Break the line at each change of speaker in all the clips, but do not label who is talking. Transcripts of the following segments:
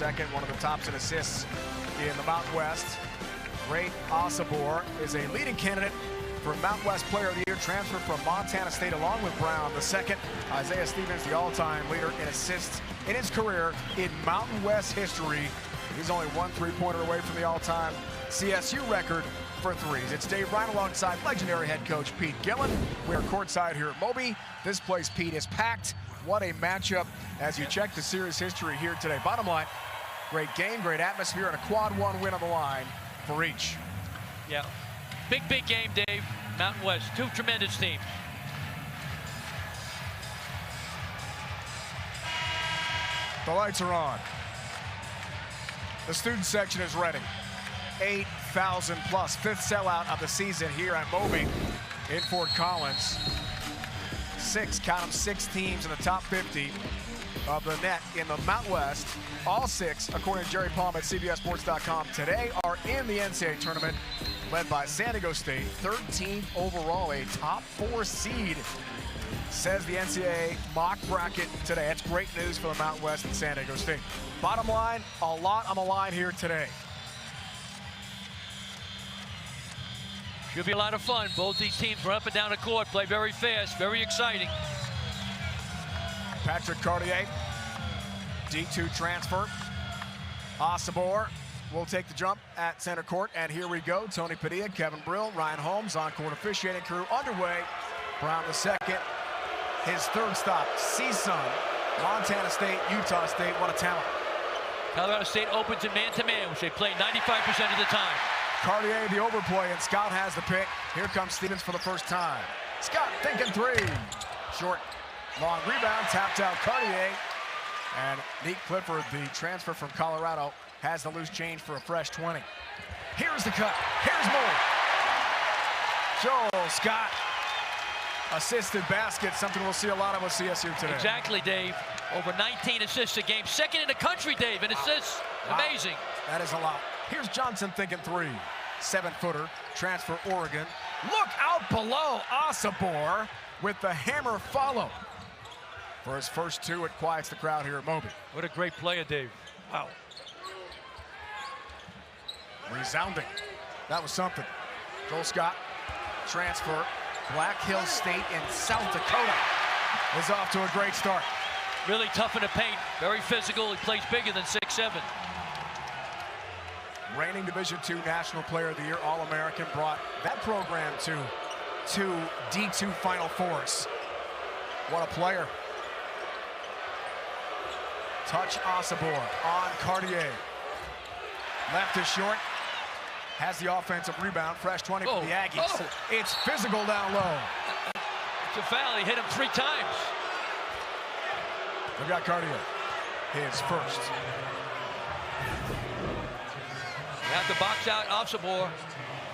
second, one of the tops in assists in the Mountain West. Great Osabor is a leading candidate for Mountain West Player of the Year, transfer from Montana State along with Brown. The second, Isaiah Stevens, the all-time leader in assists in his career in Mountain West history. He's only one three-pointer away from the all-time CSU record for threes. It's Dave Ryan alongside legendary head coach Pete Gillen. We're courtside here at Moby. This place, Pete, is packed. What a matchup as you check the series history here today. Bottom line, great game, great atmosphere, and a quad one win on the line for each.
Yeah, big game, Dave. Mountain West, two tremendous teams.
The lights are on. The student section is ready. 8,000 plus, fifth sellout of the season here at Moby in Fort Collins. Count them, six teams in the top 50 of the net in the Mountain West. All six, according to Jerry Palm at CBSSports.com today, are in the NCAA tournament, led by San Diego State, 13th overall, a top 4 seed, says the NCAA mock bracket today. That's great news for the Mountain West and San Diego State. Bottom line, a lot on the line here today.
Should be a lot of fun. Both these teams run up and down the court, play very fast, very exciting.
Patrick Cartier, D2 transfer. Osabor will take the jump at center court, and here we go. Tony Padilla, Kevin Brill, Ryan Holmes, on-court officiating crew underway. Brown the second, his third stop, CSUN, Montana State, Utah State. What a talent.
Colorado State opens in man-to-man, which they play 95% of the time.
Cartier the overplay, and Scott has the pick. Here comes Stevens for the first time. Scott thinking three. Short, long rebound, tapped out Cartier. And Nick Clifford, the transfer from Colorado, has the loose change for a fresh 20. Here's the cut. Here's more. Joel Scott, assisted basket, something we'll see a lot of with CSU today.
Exactly, Dave. Over 19 assists a game. Second in the country, Dave, in assists. Wow. Amazing.
That is a lot. Here's Johnson thinking three. 7-footer, transfer Oregon. Look out below. Osabor with the hammer follow. For his first two, it quiets the crowd here at Moby.
What a great player, Dave. Wow.
Resounding. That was something. Joel Scott, transfer. Black Hills State in South Dakota is off to a great start.
Really tough in the paint. Very physical. He plays bigger than 6'7".
Reigning Division II National Player of the Year, All-American, brought that program to two D2 Final Fours. What a player. Touch Osabor on Cartier. Left is short. Has the offensive rebound. Fresh 20 for the Aggies. It's physical down low.
It's a foul. He hit him 3 times.
We've got Cartier. His first.
You have to box out Osabor.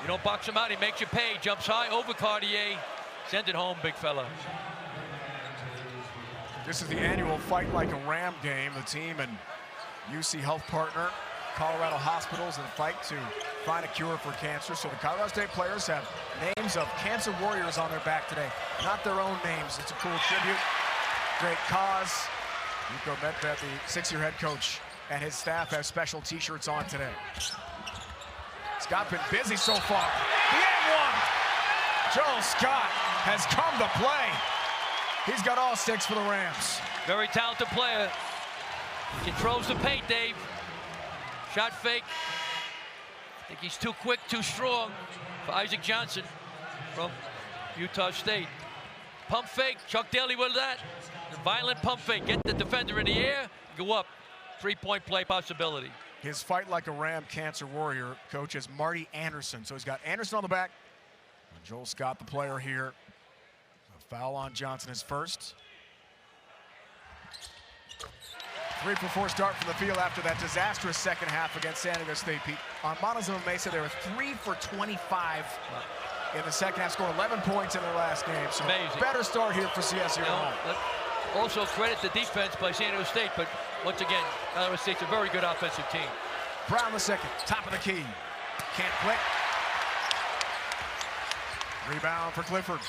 You don't box him out, he makes you pay. Jumps high over Cartier. Send it home, big fella.
This is the annual Fight Like a Ram game. The team and UC Health partner, Colorado Hospitals, and fight to find a cure for cancer. So the Colorado State players have names of cancer warriors on their back today. Not their own names. It's a cool tribute. Great cause. Nico Medved, the 6-year head coach, and his staff have special t-shirts on today. Scott been busy so far. The and one. Joel Scott has come to play. He's got all 6 for the Rams.
Very talented player. Controls the paint, Dave. Shot fake. I think he's too quick, too strong for Isaac Johnson from Utah State. Pump fake, Chuck Daly with that. The violent pump fake, get the defender in the air, go up. 3-point play possibility.
His Fight Like a Ram cancer warrior coach is Marty Anderson. So he's got Anderson on the back. And Joel Scott, the player here. A foul on Johnson is first. 3 for 4 start from the field after that disastrous second half against San Diego State. Pete, on Montezuma Mesa, they were 3 for 25 in the second half. Scored 11 points in their last game. So
amazing.
Better start here for CSU.
Also credit the defense by San Diego State, but once again, Colorado State's a very good offensive team.
Brown the second, top of the key. Can't click. Rebound for Clifford.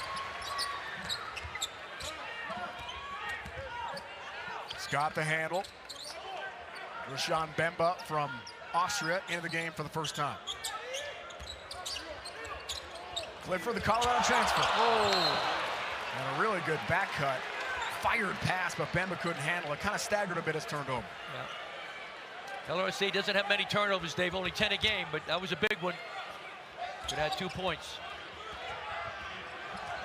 Scott the handle. Rashawn Bemba from Austria into the game for the first time. Clifford, the Colorado transfer.
Oh.
And a really good back cut. Fired pass, but Bemba couldn't handle it. Kind of staggered a bit as turned over.
Yeah. Colorado State doesn't have many turnovers, Dave. Only 10 a game, but that was a big one. Could have had 2 points.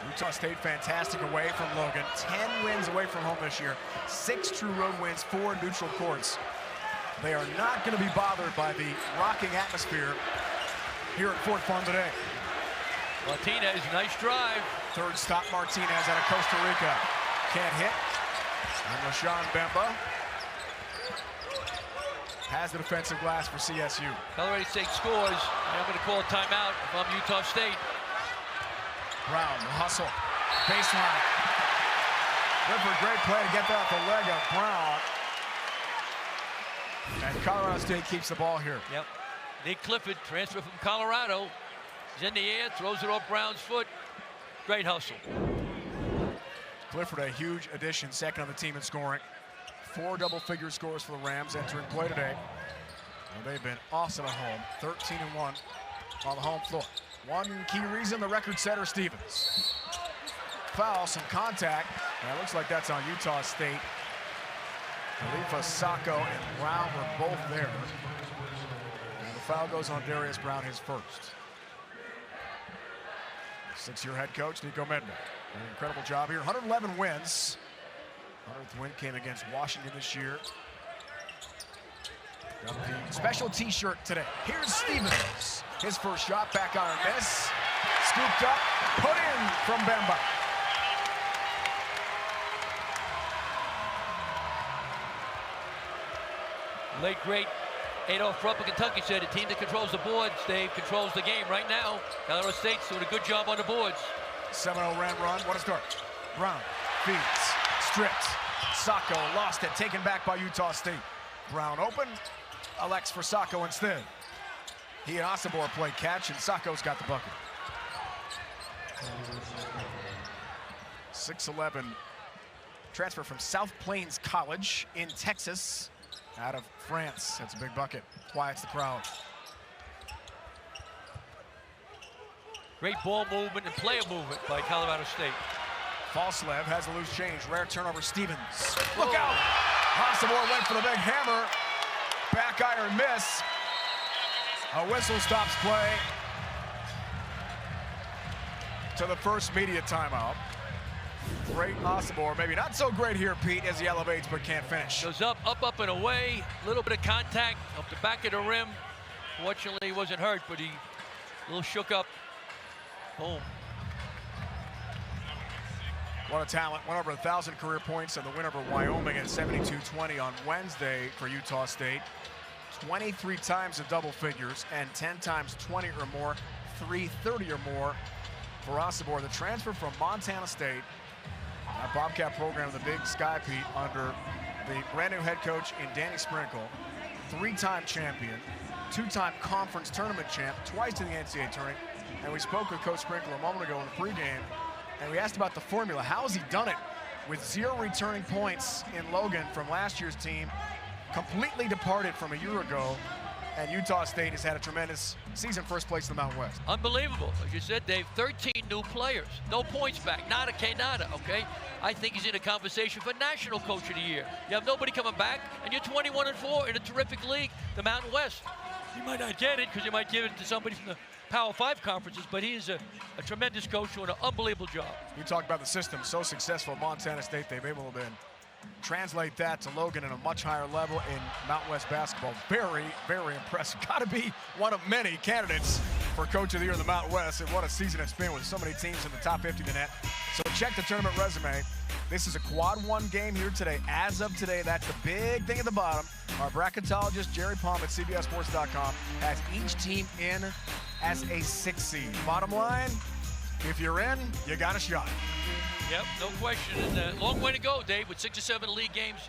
Utah State fantastic away from Logan. 10 wins away from home this year. 6 true road wins, 4 neutral courts. They are not going to be bothered by the rocking atmosphere here at Fort Fun today.
Martinez, nice drive.
Third stop, Martinez out of Costa Rica. Can't hit. And Rashawn Bemba has the defensive glass for CSU.
Colorado State scores, and I'm going to call a timeout if I'm Utah State.
Brown, the hustle, baseline. Clifford, great play to get that off the leg of Brown. And Colorado State keeps the ball here.
Yep. Nick Clifford, transfer from Colorado. He's in the air, throws it off Brown's foot. Great hustle.
Clifford, a huge addition, second on the team in scoring. 4 double-figure scores for the Rams entering play today. Well, they've been awesome at home, 13-1 on the home floor. One key reason, the record setter, Stevens. Foul, some contact, and it looks like that's on Utah State. Khalifa Sacco and Brown were both there. And the foul goes on Darius Brown, his first. 6-year head coach, Nico Medved. An incredible job here. 111 wins. 100th win came against Washington this year. Got the special t-shirt today. Here's Stevens. His first shot, back iron miss. Scooped up, put in from Bemba.
Late great Adolph Rupp of Kentucky said the team that controls the boards, Dave, controls the game right now. Colorado State's doing a good job on the boards.
7-0 run, what a start. Brown feeds, strips. Sacco lost it, taken back by Utah State. Brown open, elects for Sacco instead. He and Osobor played catch, and Sacco's got the bucket. 6'11", transfer from South Plains College in Texas, out of France. That's a big bucket. Quiets the crowd.
Great ball movement and player movement by Colorado State.
Falslev has a loose change. Rare turnover, Stevens. Look out! Osobor went for the big hammer. Back iron miss. A whistle stops play to the first media timeout. Great Osobor, maybe not so great here, Pete, as he elevates but can't finish.
Goes up, and away. A little bit of contact up the back of the rim. Fortunately, he wasn't hurt, but he a little shook up. Boom.
What a talent. Went over 1,000 career points in the win over Wyoming at 72-20 on Wednesday for Utah State. 23 times in double figures and 10 times 20 or more, 330 or more for Osobor. The transfer from Montana State, that Bobcat program, the Big Sky, Pete, under the brand new head coach in Danny Sprinkle, 3-time champion, 2-time conference tournament champ, twice in the NCAA tournament. And we spoke with Coach Sprinkle a moment ago in the pregame, and we asked about the formula. How has he done it with 0 returning points in Logan from last year's team? Completely departed from a year ago, and Utah State has had a tremendous season, first place in the Mountain West.
Unbelievable. As you said, Dave, 13 new players. No points back. Nada que nada, okay? I think he's in a conversation for National Coach of the Year. You have nobody coming back, and you're 21-4 in a terrific league, the Mountain West. You might not get it because you might give it to somebody from the Power 5 conferences, but he is a tremendous coach doing an unbelievable job.
You talk about the system, so successful at Montana State, they've able to translate that to Logan at a much higher level in Mountain West basketball. Very, very impressive. Got to be one of many candidates for Coach of the Year in the Mountain West, and what a season it's been with so many teams in the top 50 in the net. So check the tournament resume. This is a quad 1 game here today. As of today, that's the big thing at the bottom. Our bracketologist, Jerry Palm at CBSSports.com, has each team in as a 6 seed. Bottom line, if you're in, you got a shot.
Yep, no question. And a long way to go, Dave, with 6 or 7 league games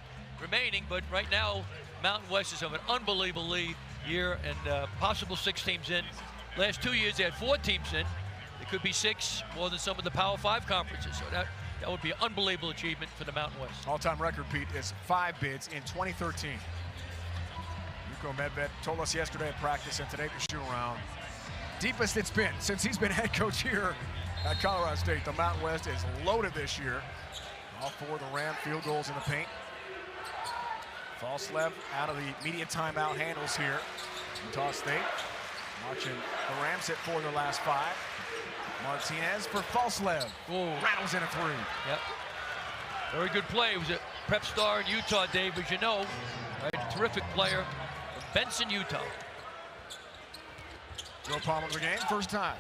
remaining. But right now, Mountain West is having an unbelievable lead year and possible 6 teams in. Last 2 years, they had 4 teams in. It could be 6, more than some of the Power 5 conferences. So that would be an unbelievable achievement for the Mountain West.
All-time record, Pete, is 5 bids in 2013. Darko Medved told us yesterday at practice and today at the shoot-around, deepest it's been since he's been head coach here at Colorado State. The Mountain West is loaded this year. All four of the Ram field goals in the paint. Falslev out of the media timeout handles here. Utah State watching the Rams hit 4 of their last 5. Martinez for Falslev. Rattles in a 3.
Yep. Very good play. It was a prep star in Utah, Dave, as you know. Right? Terrific player from Benson, Utah.
Joe Palmer of the game, first time.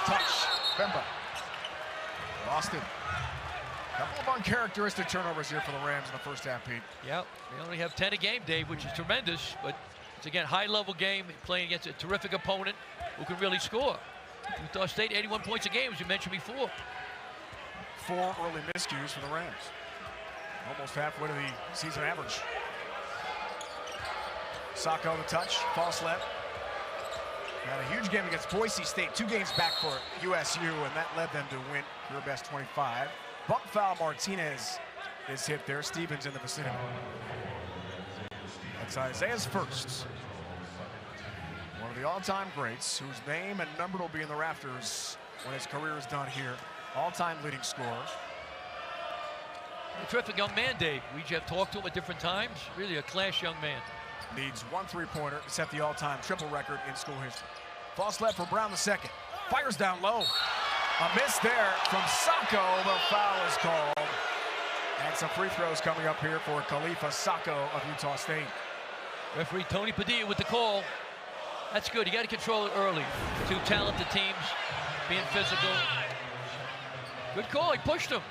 Touch, Bemba. Lost it. Couple of uncharacteristic turnovers here for the Rams in the first half, Pete.
Yeah, they only have 10 a game, Dave, which is tremendous, but it's, again, high-level game, playing against a terrific opponent who can really score. Utah State, 81 points a game, as you mentioned before.
4 early miscues for the Rams. Almost halfway to the season average. Sacco the touch, Falslev. Had a huge game against Boise State, 2 games back for USU, and that led them to win career best 25. Bump foul, Martinez is hit there. Stevens in the vicinity. That's Isaiah's first. One of the all-time greats, whose name and number will be in the rafters when his career is done here. All-time leading scorer.
A terrific young man, Dave. We have talked to him at different times. Really a class young man.
Needs 1 3-pointer to set the all-time triple record in school history. False left for Brown the second. Fires down low. A miss there from Sacco. The foul is called. And some free throws coming up here for Khalifa Sacco of Utah State.
Referee Tony Padilla with the call. That's good. You got to control it early. 2 talented teams being physical. Good call. He pushed him.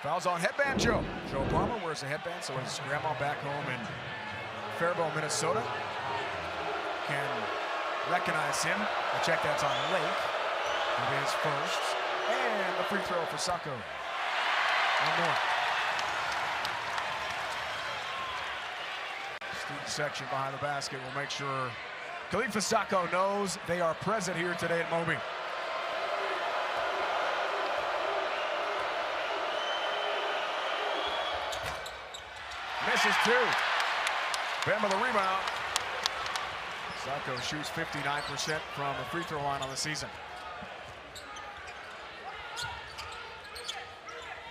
Fouls on headband Joe. Joe Palmer wears a headband, so his grandma back home in Faribault, Minnesota can recognize him. I check that's on Lake. It is first. And the free throw for Sacco. One more. Student section behind the basket will make sure Khalifa Sacco knows they are present here today at Moby. Misses 2. Bemba the rebound. Sacco shoots 59% from the free throw line on the season.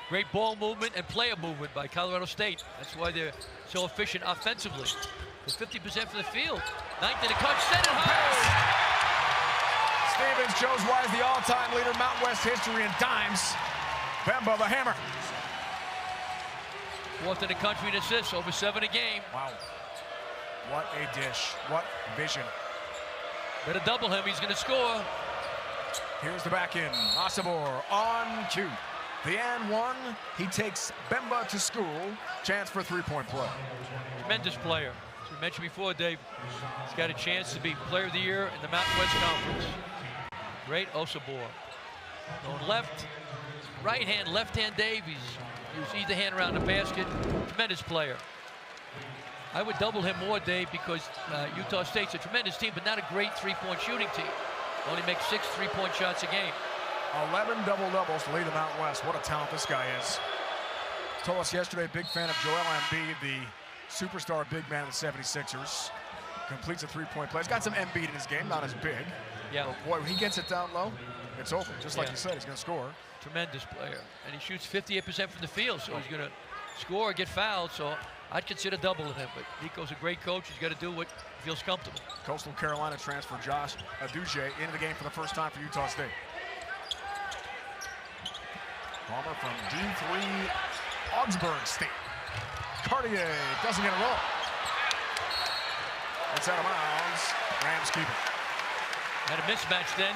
Great ball movement and player movement by Colorado State. That's why they're so efficient offensively. 50% from the field. 9th in the cut, set it high.
Stevens shows why he's the all-time leader in Mountain West history in dimes. Bemba the hammer.
4th in the country in assists, over 7 a game.
Wow. What a dish. What vision.
Better double him, he's gonna score.
Here's the back end. Asabor on cue. The and 1, he takes Bemba to school. Chance for a 3-point play.
Tremendous player. As we mentioned before, Dave, he's got a chance to be player of the year in the Mountain West Conference. Great Osabor. Going left, right hand, left hand, Dave. He's used either hand around the basket. Tremendous player. I would double him more, Dave, because Utah State's a tremendous team, but not a great 3-point shooting team. Only makes 6 3-point shots a game.
11 double-doubles to lead the Mountain West. What a talent this guy is. Told us yesterday, big fan of Joel Embiid, the superstar big man of the 76ers. Completes a 3-point play. He's got some Embiid in his game, not as big.
Yeah.
But boy, when he gets it down low, it's over. Just like you said, he's going to score.
Tremendous player. And he shoots 58% from the field, so he's going to score or get fouled. So I'd consider doubling him. But Nico's a great coach. He's got to do what feels comfortable. Coastal
Carolina transfer Josh Aduje into the game for the first time for Utah State. Palmer from D3 Augsburg State. Cartier doesn't get a roll. It's out of bounds. Rams keep it.
Had a mismatch then.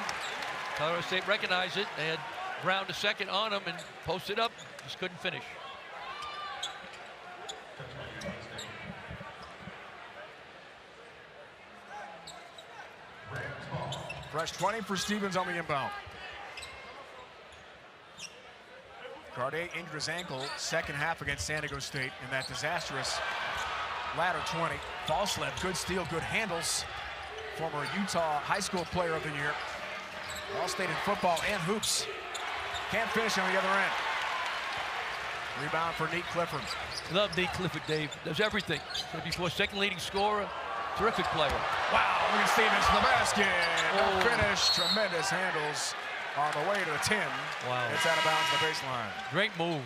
Colorado State recognized it. They had Brown the second on him and posted up. Just couldn't finish.
Fresh 20 for Stevens on the inbound. Cartier injured his ankle second half against San Diego State in that disastrous latter 20. Falslev, good steal, good handles. Former Utah High School Player of the Year. All-state in football and hoops. Can't finish on the other end. Rebound for Nate Clifford.
Love Nate Clifford, Dave. Does everything. So before second leading scorer, terrific player.
Wow, look at Stevens to the basket. No finish. Tremendous handles on the way to the 10.
Wow.
It's out of bounds to the baseline.
Great move.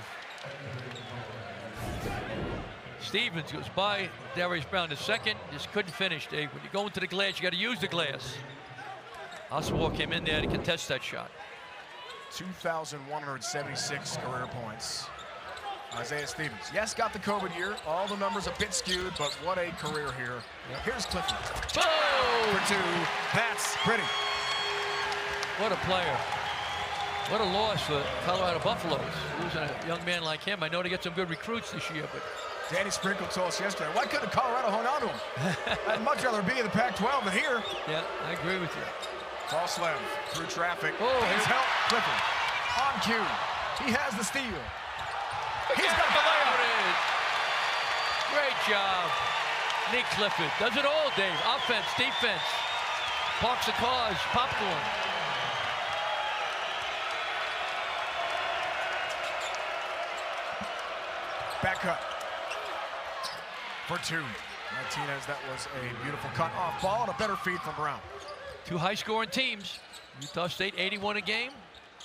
Stevens goes by Darius Brown the second. Just couldn't finish, Dave. When you go into the glass, you got to use the glass. Oswald came in there to contest that shot.
2,176 career points. Isaiah Stevens. Yes, got the COVID year. All the numbers a bit skewed, but what a career here. Yep. Here's Clifford.
Oh!
For 2. That's pretty.
What a player. What a loss for Colorado Buffaloes. Losing a young man like him. I know they get some good recruits this year, but
Danny Sprinkle told us yesterday, why couldn't Colorado hang on to him? I'd much rather be in the Pac-12 than here.
Yeah, I agree with you.
False left through traffic.
Oh,
he's helped Clifford. On cue. He has the steal. He's got the layup.
Great job. Nick Clifford does it all, Dave. Offense, defense. Parks the cars, popcorn.
Back cut. For 2. Martinez, that was a beautiful cut off ball and a better feed from Brown.
2 high-scoring teams. Utah State 81 a game.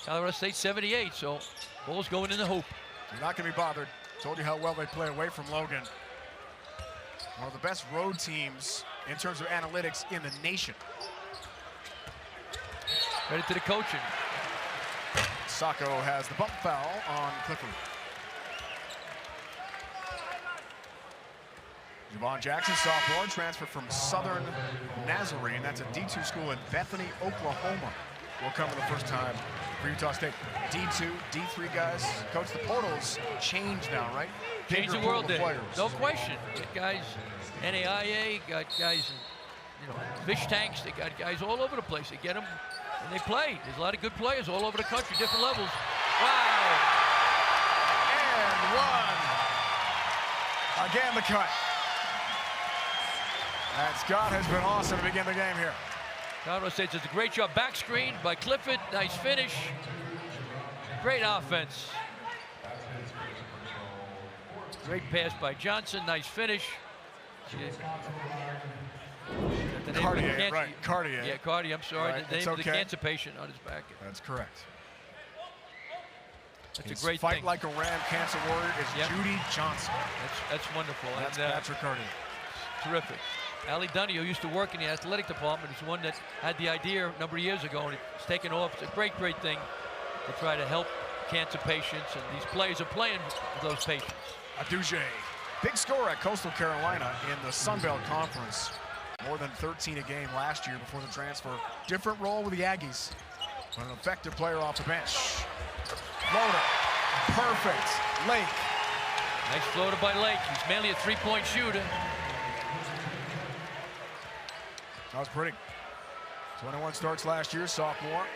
Colorado State 78. So Bulls going in the hoop.
You're not going to be bothered. Told you how well they play away from Logan. One of the best road teams in terms of analytics in the nation.
Credit to the coaching.
Sacco has the bump foul on Clifford. Javon Jackson, sophomore, transferred from Southern Nazarene. That's a D2 school in Bethany, Oklahoma. Will come for the first time for Utah State. D2, D3 guys. Coach, the portals changed now, right?
Change the world, Dave. No question. Got guys, NAIA, got guys, fish tanks. They got guys all over the place. They get them and they play. There's a lot of good players all over the country, different levels. Wow.
And 1. Again, the cut. And Scott has been awesome to begin the game here.
Colorado State does a great job. Back screen by Clifford. Nice finish. Great offense. Great pass by Johnson. Nice finish.
Cartier, right. Cartier.
Yeah, Cartier. I'm sorry.
Right.
The name of the
okay.
cancer patient on his back.
That's correct.
That's
his
a great
Fight
thing.
Like a Ram cancer warrior is Judy Johnson.
That's wonderful.
That's Patrick Cartier.
Terrific. Ali Dunny, who used to work in the athletic department, is one that had the idea a number of years ago, and it's taken off. It's a great, great thing to try to help cancer patients, and these players are playing for those patients.
Aduje, big scorer at Coastal Carolina in the Sun Belt Conference. More than 13 a game last year before the transfer. Different role with the Aggies, but an effective player off the bench. Floater, perfect. Lake.
Nice floater by Lake. He's mainly a three-point shooter.
That was pretty. 21 starts last year, sophomore.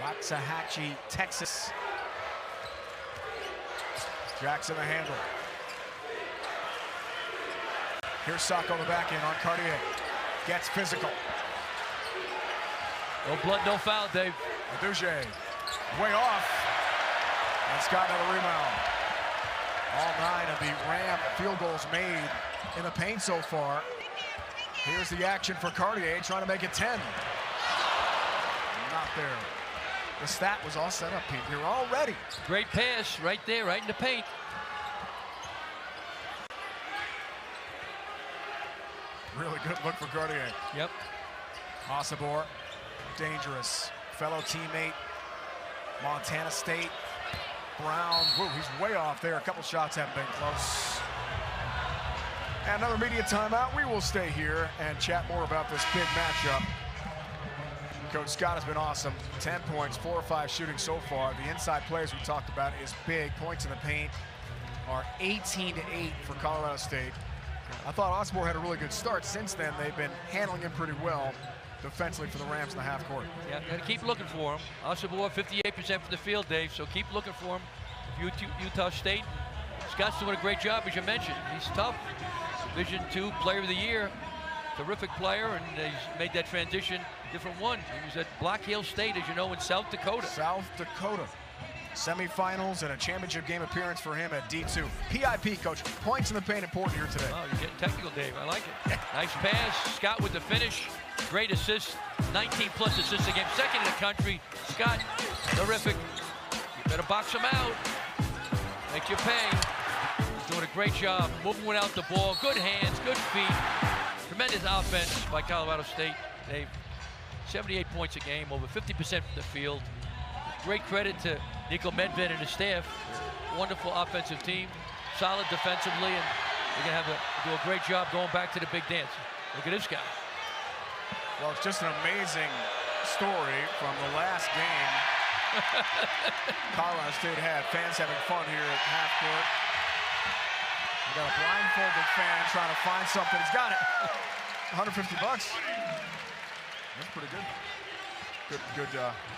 Waxahachie, Texas. Jackson the handle. Here's Sacco on the back end on Cartier. Gets physical.
No blood, no foul, Dave.
Aduje, way off. And Scott another rebound. All 9 of the Ram field goals made in the paint so far. Here's the action for Cartier, trying to make it 10. Not there. The stat was all set up, Pete. We were all ready.
Great pass right there, right in the paint.
Really good look for Cartier.
Yep.
Osabor, dangerous. Fellow teammate, Montana State. Brown, whoa, he's way off there. A couple shots haven't been close. And another media timeout. We will stay here and chat more about this big matchup. Coach Scott has been awesome. 10 points, 4 or 5 shooting so far. The inside plays we talked about is big. Points in the paint are 18-8 for Colorado State. I thought Osborne had a really good start. Since then, they've been handling him pretty well defensively for the Rams in the half court.
Yeah, got to keep looking for him. Osborne 58% from the field, Dave, so keep looking for him. Utah State. Scott's doing a great job, as you mentioned. He's tough. Division II Player of the Year. Terrific player, and he's made that transition different one. He was at Black Hill State, as you know, in South Dakota.
South Dakota. Semifinals and a championship game appearance for him at D2. PIP, coach. Points in the paint important here today.
Oh, you're getting technical, Dave. I like it. Nice pass. Scott with the finish. Great assist. 19-plus assists a game. Second in the country. Scott, terrific. You better box him out. Make you pay. He's doing a great job moving without the ball. Good hands, good feet. Tremendous offense by Colorado State. Dave, 78 points a game, over 50% from the field. Great credit to Nico Medved and his staff. Wonderful offensive team, solid defensively, and they're going to do a great job going back to the big dance. Look at this guy.
Well, it's just an amazing story from the last game. Colorado State had fans having fun here at half court. We got a blindfolded fan trying to find something. He's got it. $150. That's pretty good. Good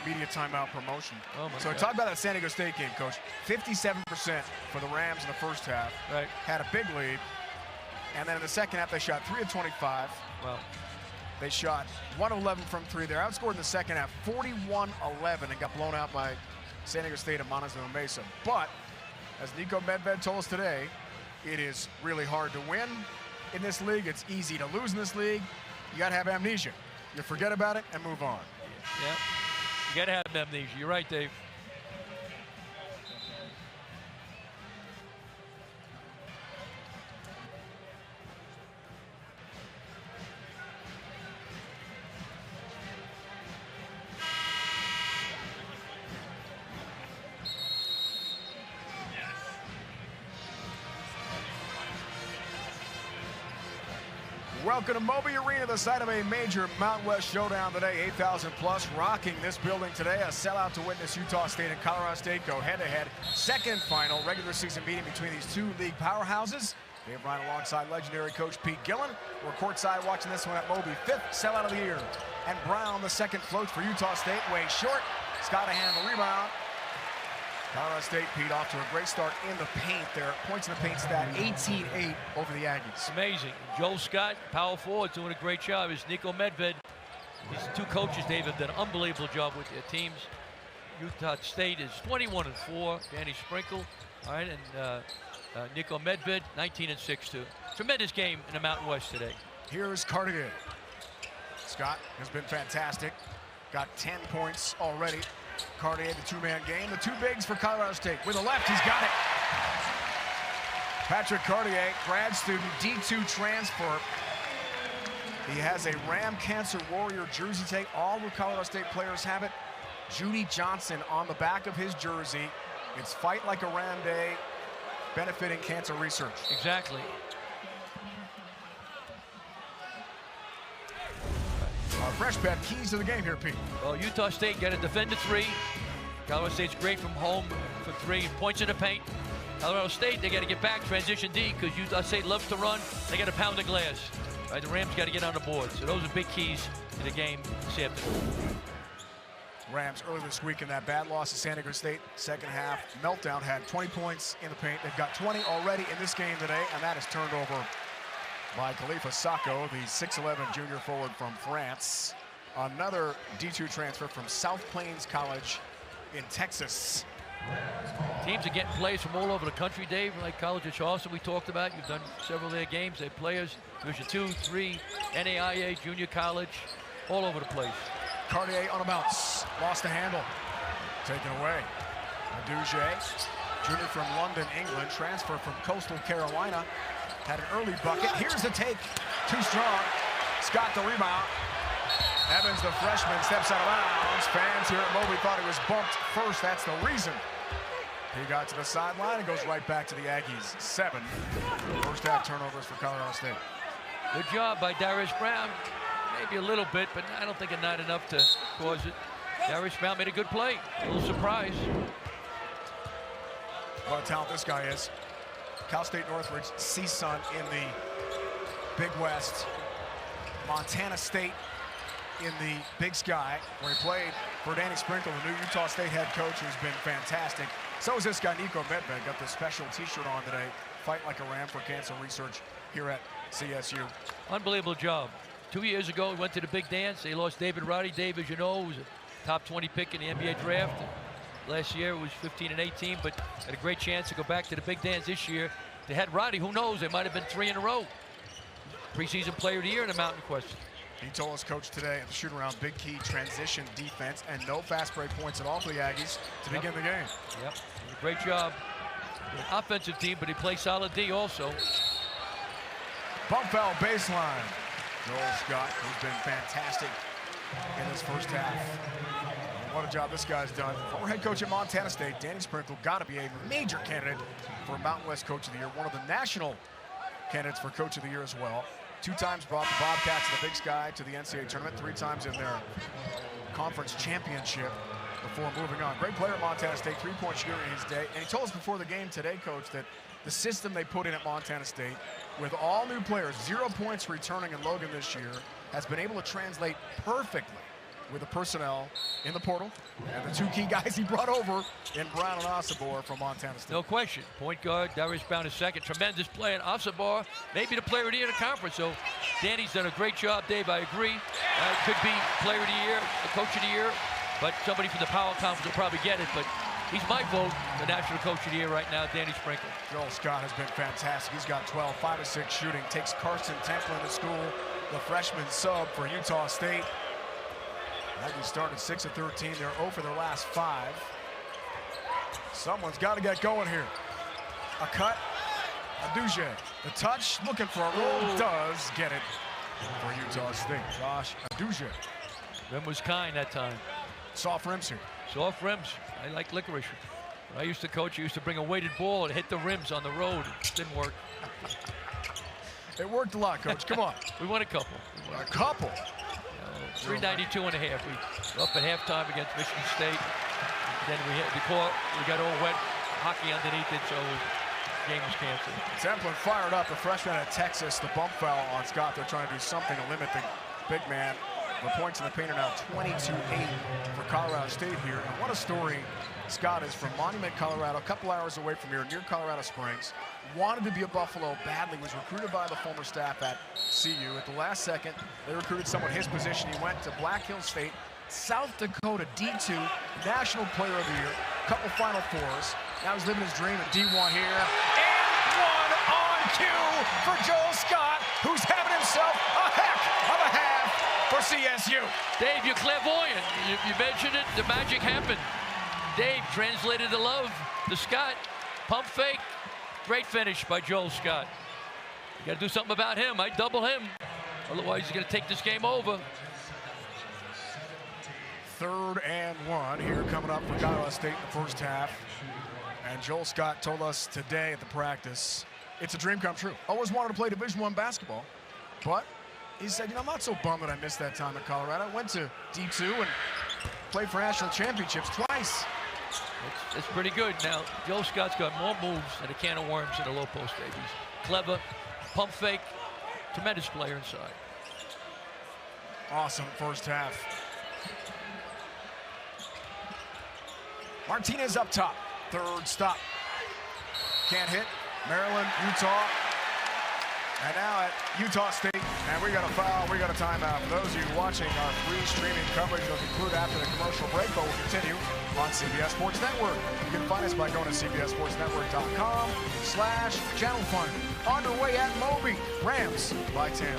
media timeout promotion.
Oh my
so
God.
talk about that San Diego State game, coach. 57% for the Rams in the first half.
Right.
Had a big lead. And then in the second half, they shot 3 of 25.
Well,
they shot 1 of 11 from 3. They're outscored in the second half 41-11 and got blown out by San Diego State and Montezuma Mesa. But as Nico Medved told us today, it is really hard to win in this league. It's easy to lose in this league. You got to have amnesia. You forget about it and move on.
yeah. You got to have amnesia. You're right, Dave.
Welcome to Moby Arena, the site of a major Mountain West showdown today. 8,000 plus rocking this building today. A sellout to witness Utah State and Colorado State go head-to-head. Second final regular season meeting between these two league powerhouses. Dave Ryan alongside legendary coach Pete Gillen. We're courtside watching this one at Moby. Fifth sellout of the year. And Brown, the second floats for Utah State. Way short. Scott a hand the rebound. Colorado State, Pete, off to a great start in the paint there. Points in the paint stat, 18-8 over the Aggies.
Amazing. Joel Scott, power forward, doing a great job. Is Nico Medved. These two coaches, Dave, have done an unbelievable job with their teams. Utah State is 21-4. Danny Sprinkle, all right, and Nico Medved, 19-6 too. Tremendous game in the Mountain West today.
Here's Cartier. Scott has been fantastic. Got 10 points already. Cartier, the two-man game. The two bigs for Colorado State. With a left, he's got it. Patrick Cartier, grad student, D2 transfer. He has a Ram Cancer Warrior jersey take. All the Colorado State players have it. Judy Johnson on the back of his jersey. It's Fight Like a Ram Day, benefiting cancer research.
Exactly.
Fresh bet, keys to the game here, Pete.
Well, Utah State got to defend the three. Colorado State's great from home for three. Points in the paint. Colorado State, they got to get back, transition D, because Utah State loves to run. They got to pound the glass. Right, the Rams got to get on the board. So those are big keys to the game this afternoon.
Rams earlier this week in that bad loss to San Diego State, second half meltdown, had 20 points in the paint. They've got 20 already in this game today, and that is turned over by Khalifa Sacco, the 6'11 junior forward from France. Another D2 transfer from South Plains College in Texas.
Teams are getting players from all over the country, Dave, like College of Charleston we talked about. You've done several of their games. They have players, Division 2, 3, NAIA, junior college, all over the place.
Cartier on a bounce, lost the handle, taken away. Duge, junior from London, England, transfer from Coastal Carolina. Had an early bucket. Here's the take. Too strong. Scott the rebound. Evans, the freshman, steps out of bounds. Fans here at Moby thought he was bumped first. That's the reason. He got to the sideline and goes right back to the Aggies. 7 first half turnovers for Colorado State.
Good job by Darius Brown. Maybe a little bit, but I don't think not enough to cause it. Darius Brown made a good play. A little surprise.
What a talent this guy is. Cal State Northridge, CSUN in the Big West. Montana State in the Big Sky, where he played for Danny Sprinkle, the new Utah State head coach, who's been fantastic. So is this guy, Nico Medved. Got the special t-shirt on today. Fight Like a Ram for cancer research here at CSU.
Unbelievable job. 2 years ago, he went to the big dance. They lost David Roddy. Dave, as you know, was a top 20 pick in the NBA draft. Last year it was 15 and 18, but had a great chance to go back to the big dance this year. They had Roddy, who knows, they might have been 3 in a row. Preseason player of the year in the Mountain Quest.
He told us, Coach, today at the shoot-around, big key transition defense and no fast break points at all for the Aggies to begin the game.
Yep, did a great job. An offensive team, but he plays solid D also.
Bump foul baseline. Joel Scott, who's been fantastic in this first half. What a job this guy's done. Former head coach at Montana State, Danny Sprinkle, got to be a major candidate for Mountain West Coach of the Year, one of the national candidates for Coach of the Year as well. 2 times brought the Bobcats and the Big Sky to the NCAA tournament, 3 times in their conference championship before moving on. Great player at Montana State, 3-point shooter in his day. And he told us before the game today, Coach, that the system they put in at Montana State, with all new players, 0 points returning in Logan this year, has been able to translate perfectly with the personnel in the portal and the 2 key guys he brought over in Brown and Osabar from Montana State.
No question. Point guard, Darius Brown is second. Tremendous play, and Osabar, maybe the player of the year in the conference. So Danny's done a great job, Dave. I agree. Could be player of the year, the coach of the year, but somebody from the Power Conference will probably get it. But he's my vote, the national coach of the year right now, Danny Sprinkle.
Joel Scott has been fantastic. He's got 12, 5 of 6 shooting. Takes Carson Templin to school, the freshman sub for Utah State. Aggies started 6 of 13. They're 0 for their last 5. Someone's got to get going here. A cut. Aduje. The touch. Looking for a roll. Does get it for Utah State. Josh Aduje.
Rim was kind that time.
Soft rims here.
Soft rims. I like licorice. When I used to coach, I used to bring a weighted ball and hit the rims on the road. It didn't work.
It worked a lot, Coach. Come on.
We won a couple.
A couple.
392 and a half. We were up at halftime against Michigan State. Then we hit the court. We got all wet hockey underneath it, so the game was canceled.
Templin fired up. The freshman at Texas. The bump foul on Scott. They're trying to do something to limit the big man. The points in the paint are now 22-8 for Colorado State here. And what a story. Scott is from Monument, Colorado, a couple hours away from here, near Colorado Springs. Wanted to be a Buffalo badly, was recruited by the former staff at CU. At the last second, they recruited someone his position. He went to Black Hills State, South Dakota D2, National Player of the Year, couple Final Fours. Now he's living his dream at D1 here. And one on cue for Joel Scott, who's having himself a heck of a half for CSU.
Dave, you're clairvoyant. You mentioned it, the magic happened. Dave translated the love to Scott. Pump fake. Great finish by Joel Scott. You got to do something about him. I double him. Otherwise, he's going to take this game over.
3rd and 1 here coming up for Colorado State in the first half. And Joel Scott told us today at the practice, it's a dream come true. Always wanted to play Division I basketball, but he said, you know, I'm not so bummed that I missed that time in Colorado. I went to D2 and played for national championships twice.
It's pretty good. Now, Joel Scott's got more moves than a can of worms in a low post, Dave. He's clever, pump fake, tremendous player inside.
Awesome first half. Martinez up top, 3rd stop. Can't hit. Maryland, Utah. And now at Utah State, and we got a foul, we got a timeout. For those of you watching our free streaming coverage, will conclude after the commercial break, but we'll continue on CBS Sports Network. You can find us by going to cbssportsnetwork.com/channel finder. Underway at Moby, Rams by 10.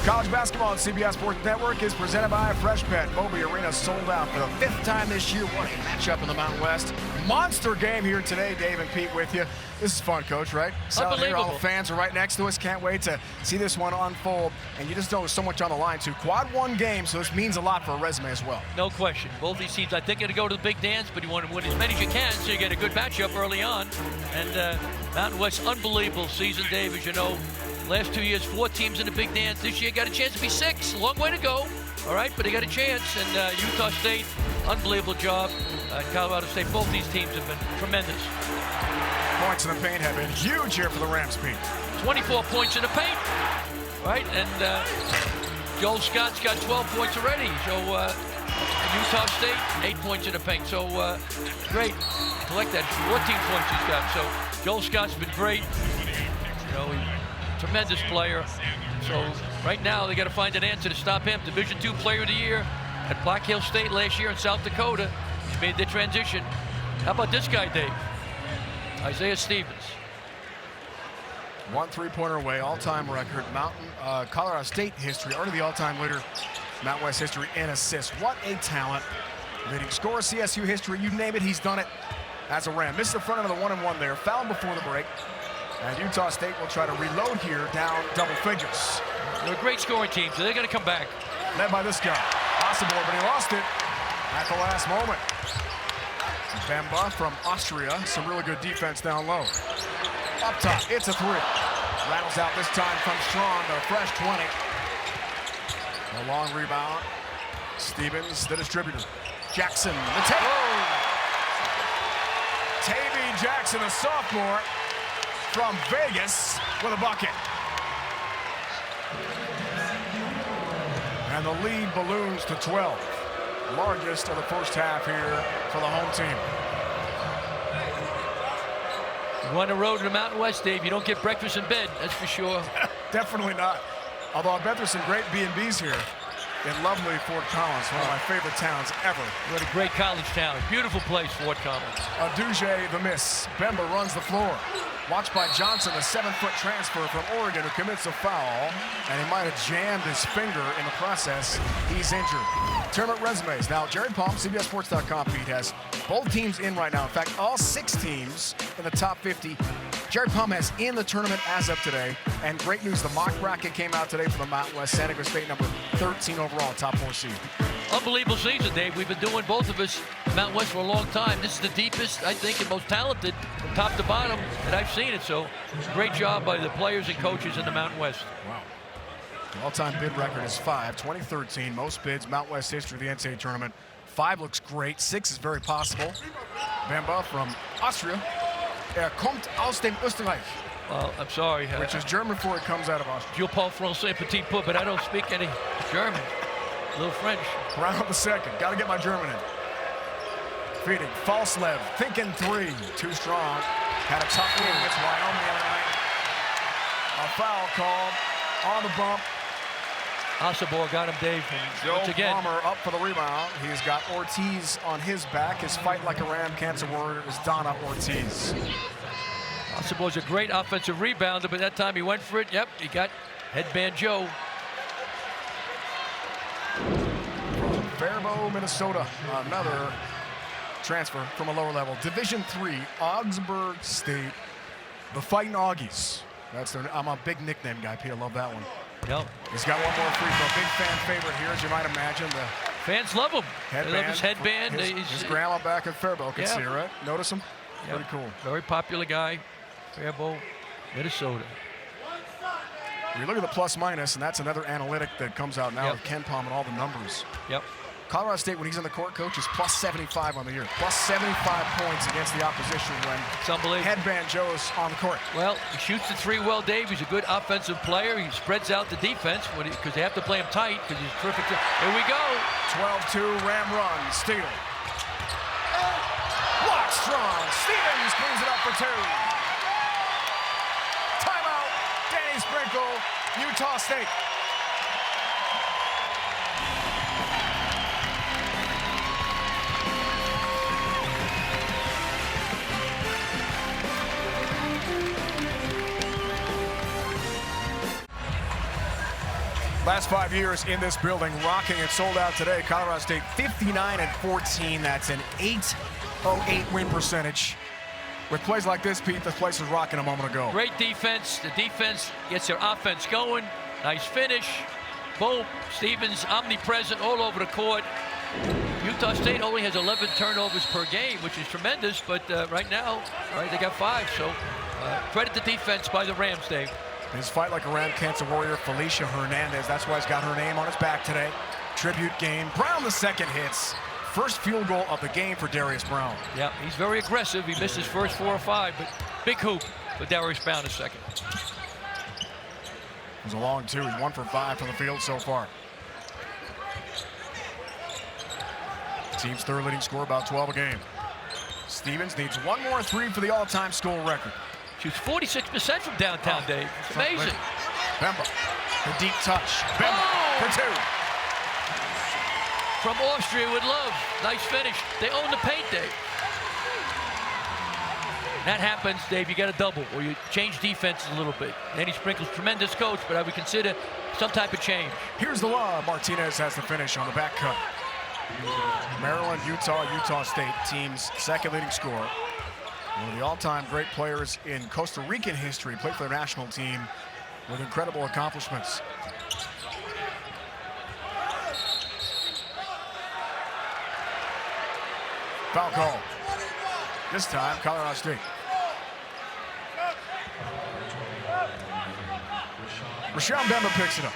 College basketball on CBS Sports Network is presented by Fresh Pet. Moby Arena sold out for the 5th time this year. What a matchup in the Mountain West. Monster game here today. Dave and Pete with you. This is fun, Coach, right?
Unbelievable.
All the fans are right next to us. Can't wait to see this one unfold. And you just know there's so much on the line, too. Quad 1 game, so this means a lot for a resume as well.
No question. Both these teams, I think, are going to go to the big dance, but you want to win as many as you can so you get a good matchup early on. And Mountain West, unbelievable season, Dave, as you know. Last 2 years, 4 teams in the big dance. This year got a chance to be 6. A long way to go. All right, but they got a chance. And Utah State, unbelievable job. Colorado State, both these teams have been tremendous.
Points in the paint have been huge here for the Rams, Pete.
24 points in the paint. Right, and Joel Scott's got 12 points already. So Utah State, 8 points in the paint. So great. Collect that. 14 points he's got. So Joel Scott's been great. You know, tremendous player. So right now they got to find an answer to stop him. Division II Player of the Year at Black Hill State last year in South Dakota. He's made the transition. How about this guy, Dave? Isaiah Stevens.
1 3-pointer away, all-time record. Colorado State history, already the all-time leader. Mountain West history in assists. What a talent. Leading scorer, CSU history, you name it, he's done it as a Ram. Misses the front end of the 1-and-1 there. Foul before the break. And Utah State will try to reload here, down double figures.
They're a great scoring team, so they're going to come back.
Led by this guy, possible, but he lost it at the last moment. Bemba from Austria, some really good defense down low. Up top, it's a 3. Rattles out this time from Strong, a fresh 20. A long rebound. Stevens, the distributor. Jackson, the take. Tavy Jackson, a sophomore from Vegas with a bucket. And the lead balloons to 12. Largest of the first half here for the home team.
You want to road to the Mountain West, Dave. You don't get breakfast in bed, that's for sure.
Definitely not. Although I bet there's some great B&Bs here in lovely Fort Collins, one of my favorite towns ever.
What a great college town. Beautiful place, Fort Collins.
Aduje the miss. Bemba runs the floor. Watched by Johnson, a 7-foot transfer from Oregon who commits a foul, and he might have jammed his finger in the process. He's injured. Tournament resumes. Now, Jared Palm, CBSSports.com feed, has both teams in right now. In fact, all 6 teams in the top 50. Jared Palm has in the tournament as of today. And great news, the mock bracket came out today for the Mountain West. San Diego State, number 13 overall, top 4 seed.
Unbelievable season, Dave. We've been doing, both of us, Mountain West for a long time. This is the deepest, I think, and most talented from top to bottom that I've seen it. So great job by the players and coaches in the Mountain West.
Wow. The all-time bid record is 5, 2013. Most bids, Mountain West history of the NCAA tournament. 5 looks great. 6 is very possible. Bemba from Austria. Kommt aus dem Österreich.
Well, I'm sorry.
Which is German before it comes out of Austria.
Je parle français petit peu, but I don't speak any German. A little French.
Round the second. Got to get my German in. Feeding. Falslev. Thinking 3. Too strong. Had a tough game against Wyoming the other night. A foul called on the bump.
Asabor got him, Dave.
Joe
Once again.
Palmer up for the rebound. He's got Ortiz on his back. His fight like a Ram cancer warrior is Donna Ortiz.
Asabor's a great offensive rebounder, but that time he went for it. Yep, he got headband Joe.
From Faribault, Minnesota, another transfer from a lower level. Division III, Augsburg State, the Fighting Augies. That's their. I'm a big nickname guy, Pete. I love that one.
Yep.
He's got one more free throw. Big fan favorite here, as you might imagine. The
fans love him.
Headband.
They love his headband.
His grandma back in Faribault can see it, right? Notice him?
Yep.
Pretty cool.
Very popular guy. Faribault, Minnesota.
You look at the plus minus, and that's another analytic that comes out now with Ken Palm and all the numbers.
Yep.
Colorado State, when he's in the court, coach, is plus 75 on the year. Plus 75 points against the opposition when
It's unbelievable.
Headband Joe's on the court.
Well, he shoots the 3 well, Dave. He's a good offensive player. He spreads out the defense because they have to play him tight because he's terrific. Here we go.
12-2, Ram run, steal. Block strong. Stevens cleans it up for 2. Timeout, Danny Sprinkle, Utah State. Last 5 years in this building, rocking and sold out today. Colorado State 59-14. That's an 808 win percentage. With plays like this, Pete, this place was rocking a moment ago.
Great defense. The defense gets their offense going. Nice finish. Boom. Stevens omnipresent all over the court. Utah State only has 11 turnovers per game, which is tremendous. But right now, they got 5. So credit the defense by the Rams, Dave.
His fight like a Ram cancer warrior, Felicia Hernandez. That's why he's got her name on his back today. Tribute game. Brown the second hits. First field goal of the game for Darius Brown.
Yeah, he's very aggressive. He missed his first 4 or 5, but big hoop for Darius Brown a second.
It was a long 2. He's 1 for 5 from the field so far. Team's third leading scorer, about 12 a game. Stevens needs one more three for the all-time school record.
Shoots 46% from downtown, Dave. It's amazing.
Bemba, the deep touch. Bemba for two.
From Austria with love. Nice finish. They own the paint, Dave. That happens, Dave, you got a double, or you change defenses a little bit. Danny Sprinkle's tremendous coach, but I would consider some type of change.
Here's the lob. Martinez has the finish on the back cut. Maryland, Utah State, team's second leading scorer. One of the all-time great players in Costa Rican history, played for the national team with incredible accomplishments. Foul call. This time, Colorado State. Rashawn Bemba picks it up.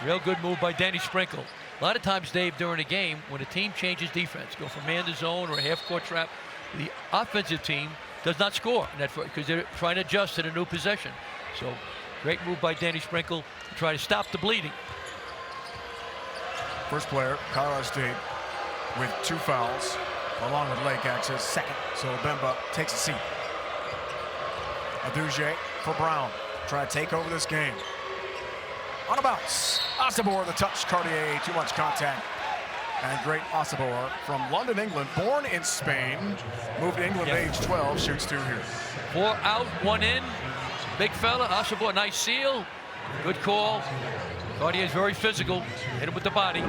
Real good move by Danny Sprinkle. A lot of times, Dave, during a game, when a team changes defense, go from man to zone or a half-court trap, the offensive team does not score because they're trying to adjust to the new possession. So, great move by Danny Sprinkle to try to stop the bleeding.
First player, Colorado State, with 2 fouls, along with Lake access second. So Bemba takes a seat. Aduje for Brown. Try to take over this game. On a bounce. Asabor, the touch. Cartier, too much contact. And great Asabor from London, England. Born in Spain. Moved to England at age 12. Shoots 2 here.
4 out, 1 in. Big fella. Asabor, nice seal. Good call. Cartier is very physical. Hit him with the body.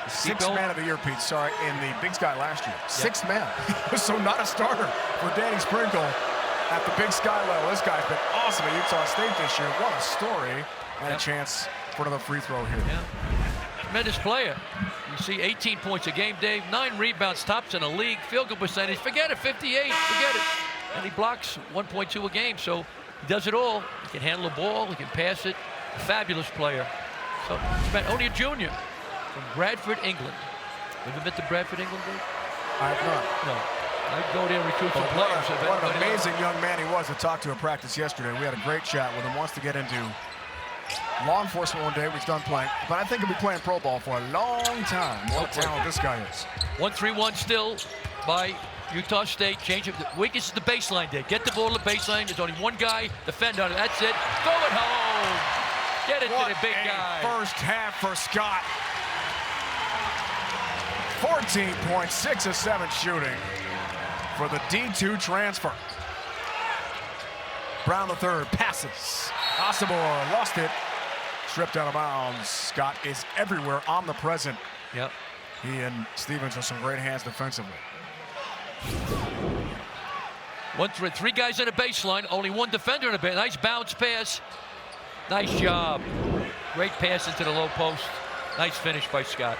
Sixth man of the year, Pete, sorry, in the Big Sky last year. Sixth man. So not a starter for Danny Sprinkle at the Big Sky level. This guy's been awesome at Utah State this year. What a story. And a chance for another free throw here.
Tremendous player. You see 18 points a game, Dave. 9 rebounds, tops in the league. Field goal percentage, forget it, 58, forget it. And he blocks 1.2 a game, so he does it all. He can handle the ball, he can pass it. A fabulous player. So, only a junior. From Bradford, England. Have you been to Bradford, England, Dave?
I have not.
No. I'd go there and recruit some players.
What an amazing young man he was to talk to at practice yesterday. We had a great chat with him. Wants to get into law enforcement one day when he's done playing. But I think he'll be playing pro ball for a long time. What a talent this guy is.
1-3-1 still by Utah State. Change of the weakest is the baseline, Dave. Get the ball to the baseline. There's only one guy. Defend on it. That's it. Throw it home. Get it to the big guy.
First half for Scott. 14 points, 6 of 7 shooting for the D2 transfer. Brown the third passes. Asabor lost it. Stripped out of bounds. Scott is everywhere, omnipresent.
Yep.
He and Stevens have some great hands defensively.
3 guys on the baseline, only 1 defender in the baseline. Nice bounce pass. Nice job. Great pass into the low post. Nice finish by Scott.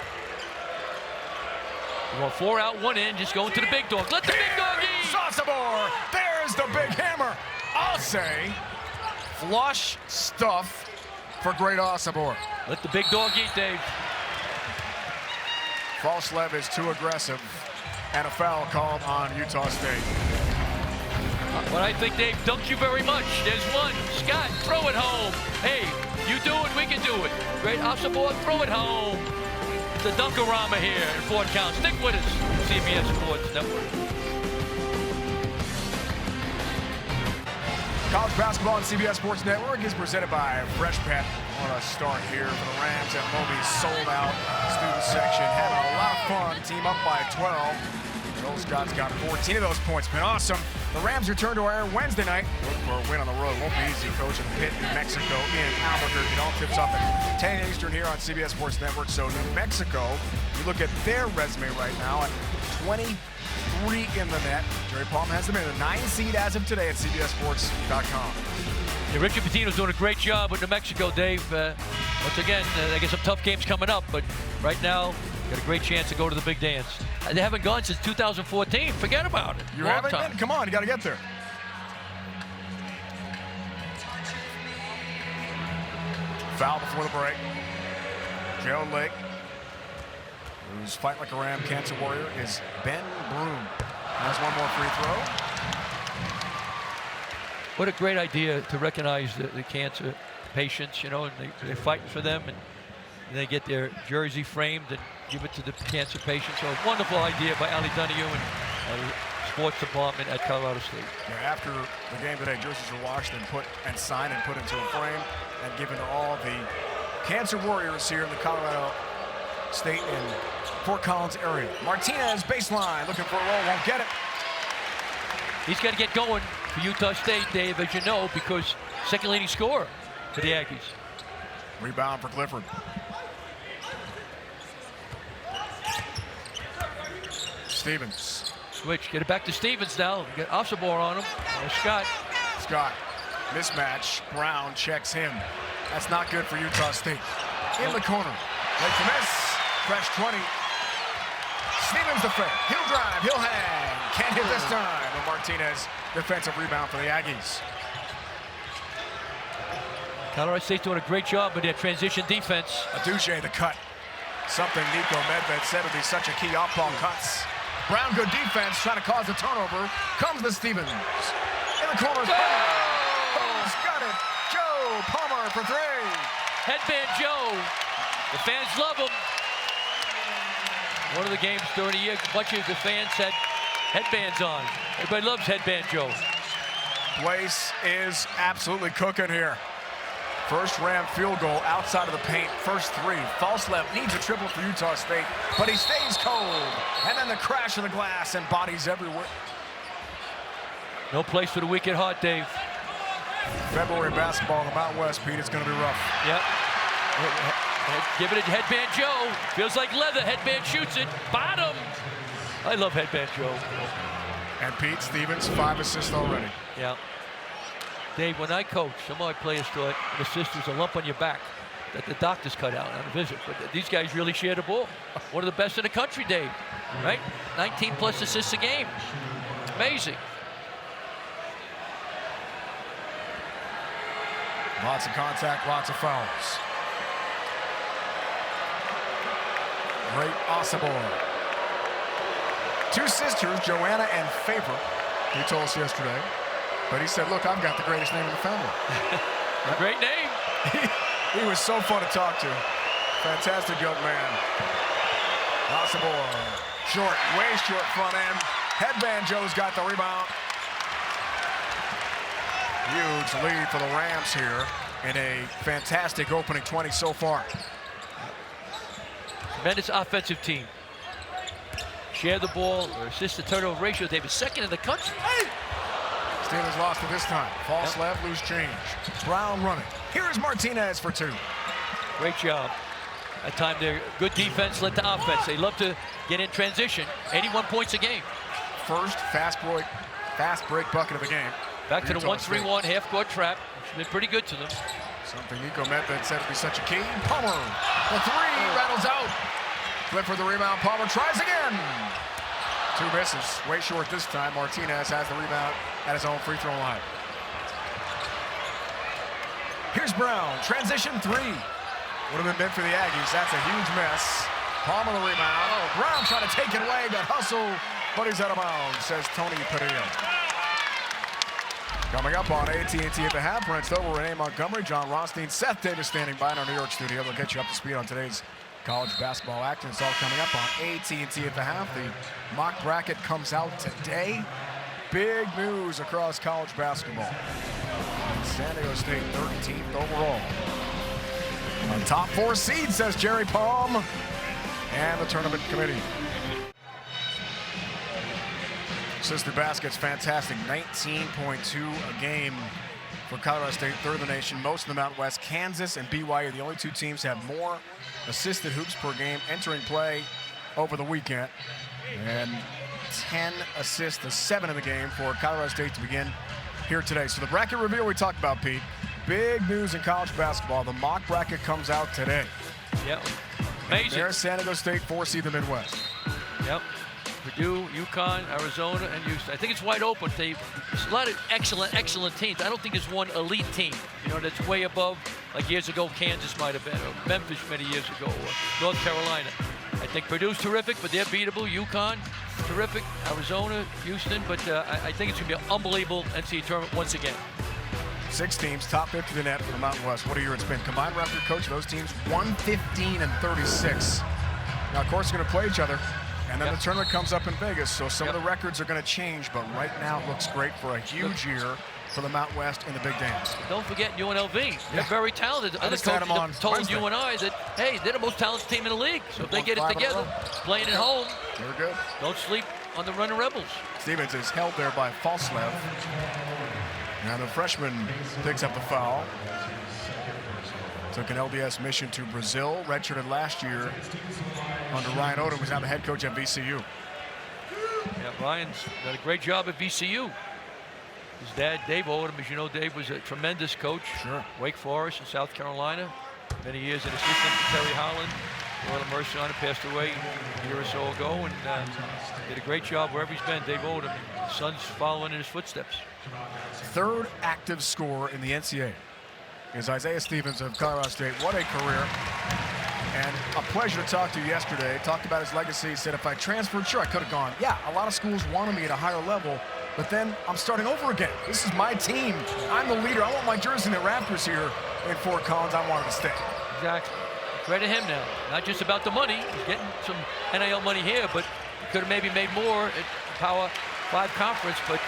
Well, 4 out, 1 in, just going to the big dog. Let the big dog eat!
Asabor, there's the big hammer. I'll say, flush stuff for great Asabor.
Let the big dog eat, Dave.
Falslev is too aggressive, and a foul called on Utah State.
But I think Dave dunked you very much. There's one. Scott, throw it home. Hey, you do it, we can do it. Great Asabor, throw it home. It's a Dunkarama here in Fort Count. Stick with us, CBS Sports Network.
College basketball on CBS Sports Network is presented by Fresh Pet. What a start here for the Rams at Moby's sold-out student section. Having a lot of fun. Team up by 12. Joel Scott's got 14 of those points. Been awesome. The Rams return to air Wednesday night. Look for a win on the road. Won't be easy. Coaching Pitt, New Mexico in Albuquerque. It all tips off at 10 Eastern here on CBS Sports Network. So New Mexico, you look at their resume right now at 23 in the net. Jerry Palm has them in the 9 seed as of today at CBSSports.com.
Yeah, Richard Pitino's doing a great job with New Mexico, Dave. Once again, they get some tough games coming up, but right now, got a great chance to go to the big dance. They haven't gone since 2014. Forget about it.
You haven't been? Come on, you got to get there. Foul before the break. Joe Lake, who's fight like a Ram, cancer warrior, is Ben Broom. Has one more free throw.
What a great idea to recognize the cancer patients, you know, and they're fighting for them. And And they get their jersey framed and give it to the cancer patients. So a wonderful idea by Ali Donahue and sports department at Colorado State.
Yeah, after the game today, jerseys were washed and signed and put into a frame and given to all the cancer warriors here in the Colorado State and Fort Collins area. Martinez, baseline, looking for a roll, won't get it.
He's got to get going for Utah State, Dave, as you know, because second leading scorer for the Aggies.
Rebound for Clifford. Stevens.
Switch, get it back to Stevens now. Get Osobor on him. Scott.
Scott, mismatch. Brown checks him. That's not good for Utah State. In the corner. Late to miss. Fresh 20. Stevens the fake. He'll drive. He'll hang. Can't hit this time. And Martinez, defensive rebound for the Aggies.
Colorado State's doing a great job with their transition defense.
Adouche the cut. Something Nico Medved said would be such a key off-ball cuts. Brown, good defense, trying to cause a turnover. Comes to Stevens. In the corner. Who's got it? Joe Palmer for three.
Headband Joe. The fans love him. One of the games during the year, a bunch of the fans had headbands on. Everybody loves Headband Joe.
Place is absolutely cooking here. First Ram field goal outside of the paint. First three. False left needs a triple for Utah State, but he stays cold. And then the crash of the glass and bodies everywhere.
No place for the weak at heart, Dave.
February basketball in the Mountain West, Pete, it's going to be rough.
Yep. Give it a Headband Joe. Feels like leather. Headband shoots it. Bottom. I love Headband Joe.
And Pete Stevens, 5 assists already.
Yeah. Dave, when I coach, some of my players thought an assist was a lump on your back that the doctors cut out on a visit. But these guys really share the ball. One of the best in the country, Dave. Right? 19 plus assists a game. Amazing.
Lots of contact, lots of fouls. Great Osobor. Two sisters, Joanna and Favor, he told us yesterday. But he said, look, I've got the greatest name in the family.
Great name.
He was so fun to talk to. Fantastic young man. Osobor, short, way short front end. Headband Joe's got the rebound. Huge lead for the Rams here in a fantastic opening 20 so far.
Tremendous offensive team. Share the ball or assist to turnover ratio. They were second in the country.
Steelers lost it this time. False left, loose change. Brown running. Here's Martinez for two.
Great job. That time their good defense led to offense. They love to get in transition. 81 points a game.
First fast break bucket of the game.
Back to the 1-3-1 half-court trap. It's been pretty good to them.
Something Nico Medved said would be such a key. Palmer, the three rattles out. Flip for the rebound. Palmer tries again. Two misses. Way short this time. Martinez has the rebound at his own free throw line. Here's Brown. Transition three. Would have been meant for the Aggies. That's a huge mess. Palmer the rebound. Oh, Brown trying to take it away. Got hustle, but he's out of bounds, says Tony Padilla. Coming up on AT&T at the half, Brent Stover, Renee Montgomery, John Rothstein, Seth Davis standing by in our New York studio. They'll get you up to speed on today's college basketball action. It's all coming up on AT&T at the half. The mock bracket comes out today. Big news across college basketball. San Diego State 13th overall. On top 4 seed, says Jerry Palm and the tournament committee. Sister basket's fantastic, 19.2 a game for Colorado State, third in the nation, most in the Mountain West. Kansas and BYU, the only two teams have more assisted hoops per game entering play over the weekend. And 10 assists to 7 in the game for Colorado State to begin here today. So the bracket review we talked about, Pete. Big news in college basketball. The mock bracket comes out today.
Yep. Amazing.
There's San Diego State, 4 seed the Midwest.
Yep. Purdue, UConn, Arizona, and Houston. I think it's wide open. There's a lot of excellent teams. I don't think there's one elite team, that's way above, like years ago, Kansas might have been, or Memphis many years ago, or North Carolina. I think Purdue's terrific, but they're beatable. UConn, terrific. Arizona, Houston, but I think it's going to be an unbelievable NCAA tournament once again.
6 teams, top 50 to net for the Mountain West. What a year it's been. Combined record, coach, of those teams, 115-36. Now, of course, they're going to play each other. And then the tournament comes up in Vegas, so some of the records are going to change. But right now, it looks great for a huge year for the Mountain West in the big dance.
Don't forget UNLV. They're very talented. Other coaches have told you and I that, hey, they're the most talented team in the league. So if they get it together, playing at home,
they're good.
Don't sleep on the running Rebels.
Stevens is held there by Falslev. And the freshman picks up the foul. Took an LDS mission to Brazil, redshirted last year under Ryan Odom, who's now the head coach at VCU.
Yeah, Ryan's done a great job at VCU. His dad, Dave Odom, as you know, Dave was a tremendous coach.
Sure.
Wake Forest in South Carolina. Many years an assistant to Terry Holland. Royal Mercy on him, passed away a year or so ago, and did a great job wherever he's been. Dave Odom, his son's following in his footsteps.
Third active scorer in the NCAA is Isaiah Stevens of Colorado State. What a career. And a pleasure to talk to you yesterday. Talked about his legacy. Said if I transferred, sure, I could have gone. Yeah, a lot of schools wanted me at a higher level, but then I'm starting over again. This is my team. I'm the leader. I want my jersey in the Raptors here in Fort Collins. I wanted to stay.
Exactly. Credit him now. Not just about the money. He's getting some NIL money here, but he could have maybe made more at Power 5 conference, but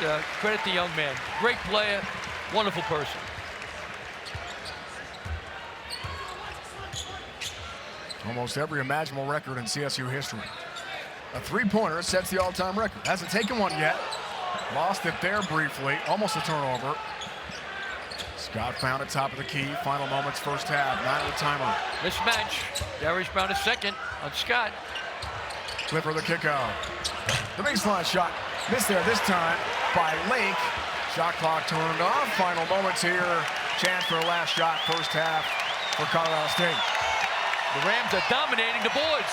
credit the young man. Great player, wonderful person.
Almost every imaginable record in CSU history. A three-pointer sets the all-time record. Hasn't taken one yet. Lost it there briefly. Almost a turnover. Scott found it top of the key. Final moments, first half. 9 timer.
Mismatch. Darius Brown a second on Scott.
Clipper the kick out. The baseline shot. Missed there this time by Lake. Shot clock turned off. Final moments here. Chance for a last shot, first half for Colorado State.
The Rams are dominating the boards.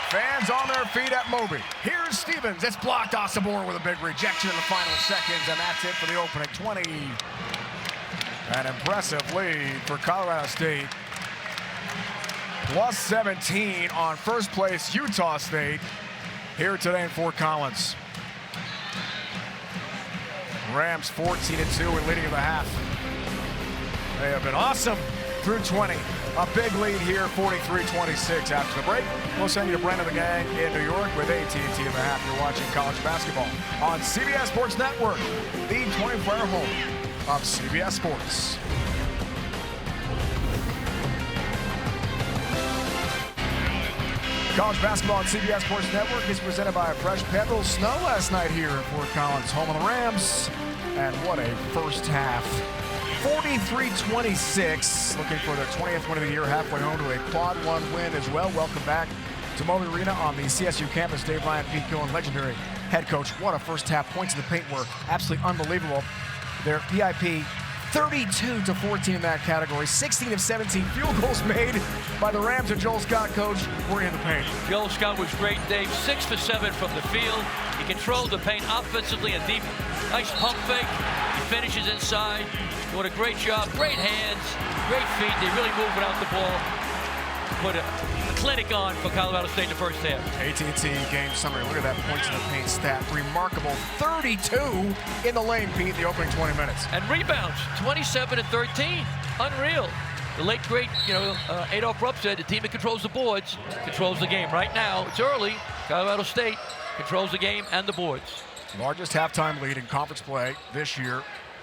Fans on their feet at Moby. Here's Stevens. It's blocked. Osabor with a big rejection in the final seconds, and that's it for the opening 20. An impressive lead for Colorado State. Plus 17 on first place Utah State here today in Fort Collins. Rams 14-2 and leading in the half. They have been awesome through 20. A big lead here, 43-26 after the break. We'll send you to Brent and the gang in New York with AT&T in the half. You're watching college basketball on CBS Sports Network, the 24-hour home of CBS Sports. College basketball on CBS Sports Network is presented by a fresh Pedal Snow last night here in Fort Collins, home of the Rams. And what a first half. 43-26, looking for their 20th win of the year, halfway home to a quad 1 win as well. Welcome back to Moby Arena on the CSU campus. Dave Ryan, Pete Gillen, legendary head coach. What a first half. Points in the paint were absolutely unbelievable. Their PIP 32-14 in that category. 16 of 17 field goals made by the Rams and Joel Scott, coach, were in the paint.
Joel Scott was great, Dave. 6 for 7 from the field. He controlled the paint offensively and deep. Nice pump fake. He finishes inside. Doing a great job. Great hands, great feet. They really move without the ball. Put a clinic on for Colorado State in the first half.
AT&T game summary. Look at that points in the paint stat. Remarkable. 32 in the lane, Pete, in the opening 20 minutes.
And rebounds, 27 and 13. Unreal. The late, great, Adolph Rupp said the team that controls the boards controls the game. Right now, it's early. Colorado State controls the game and the boards.
Largest halftime lead in conference play this year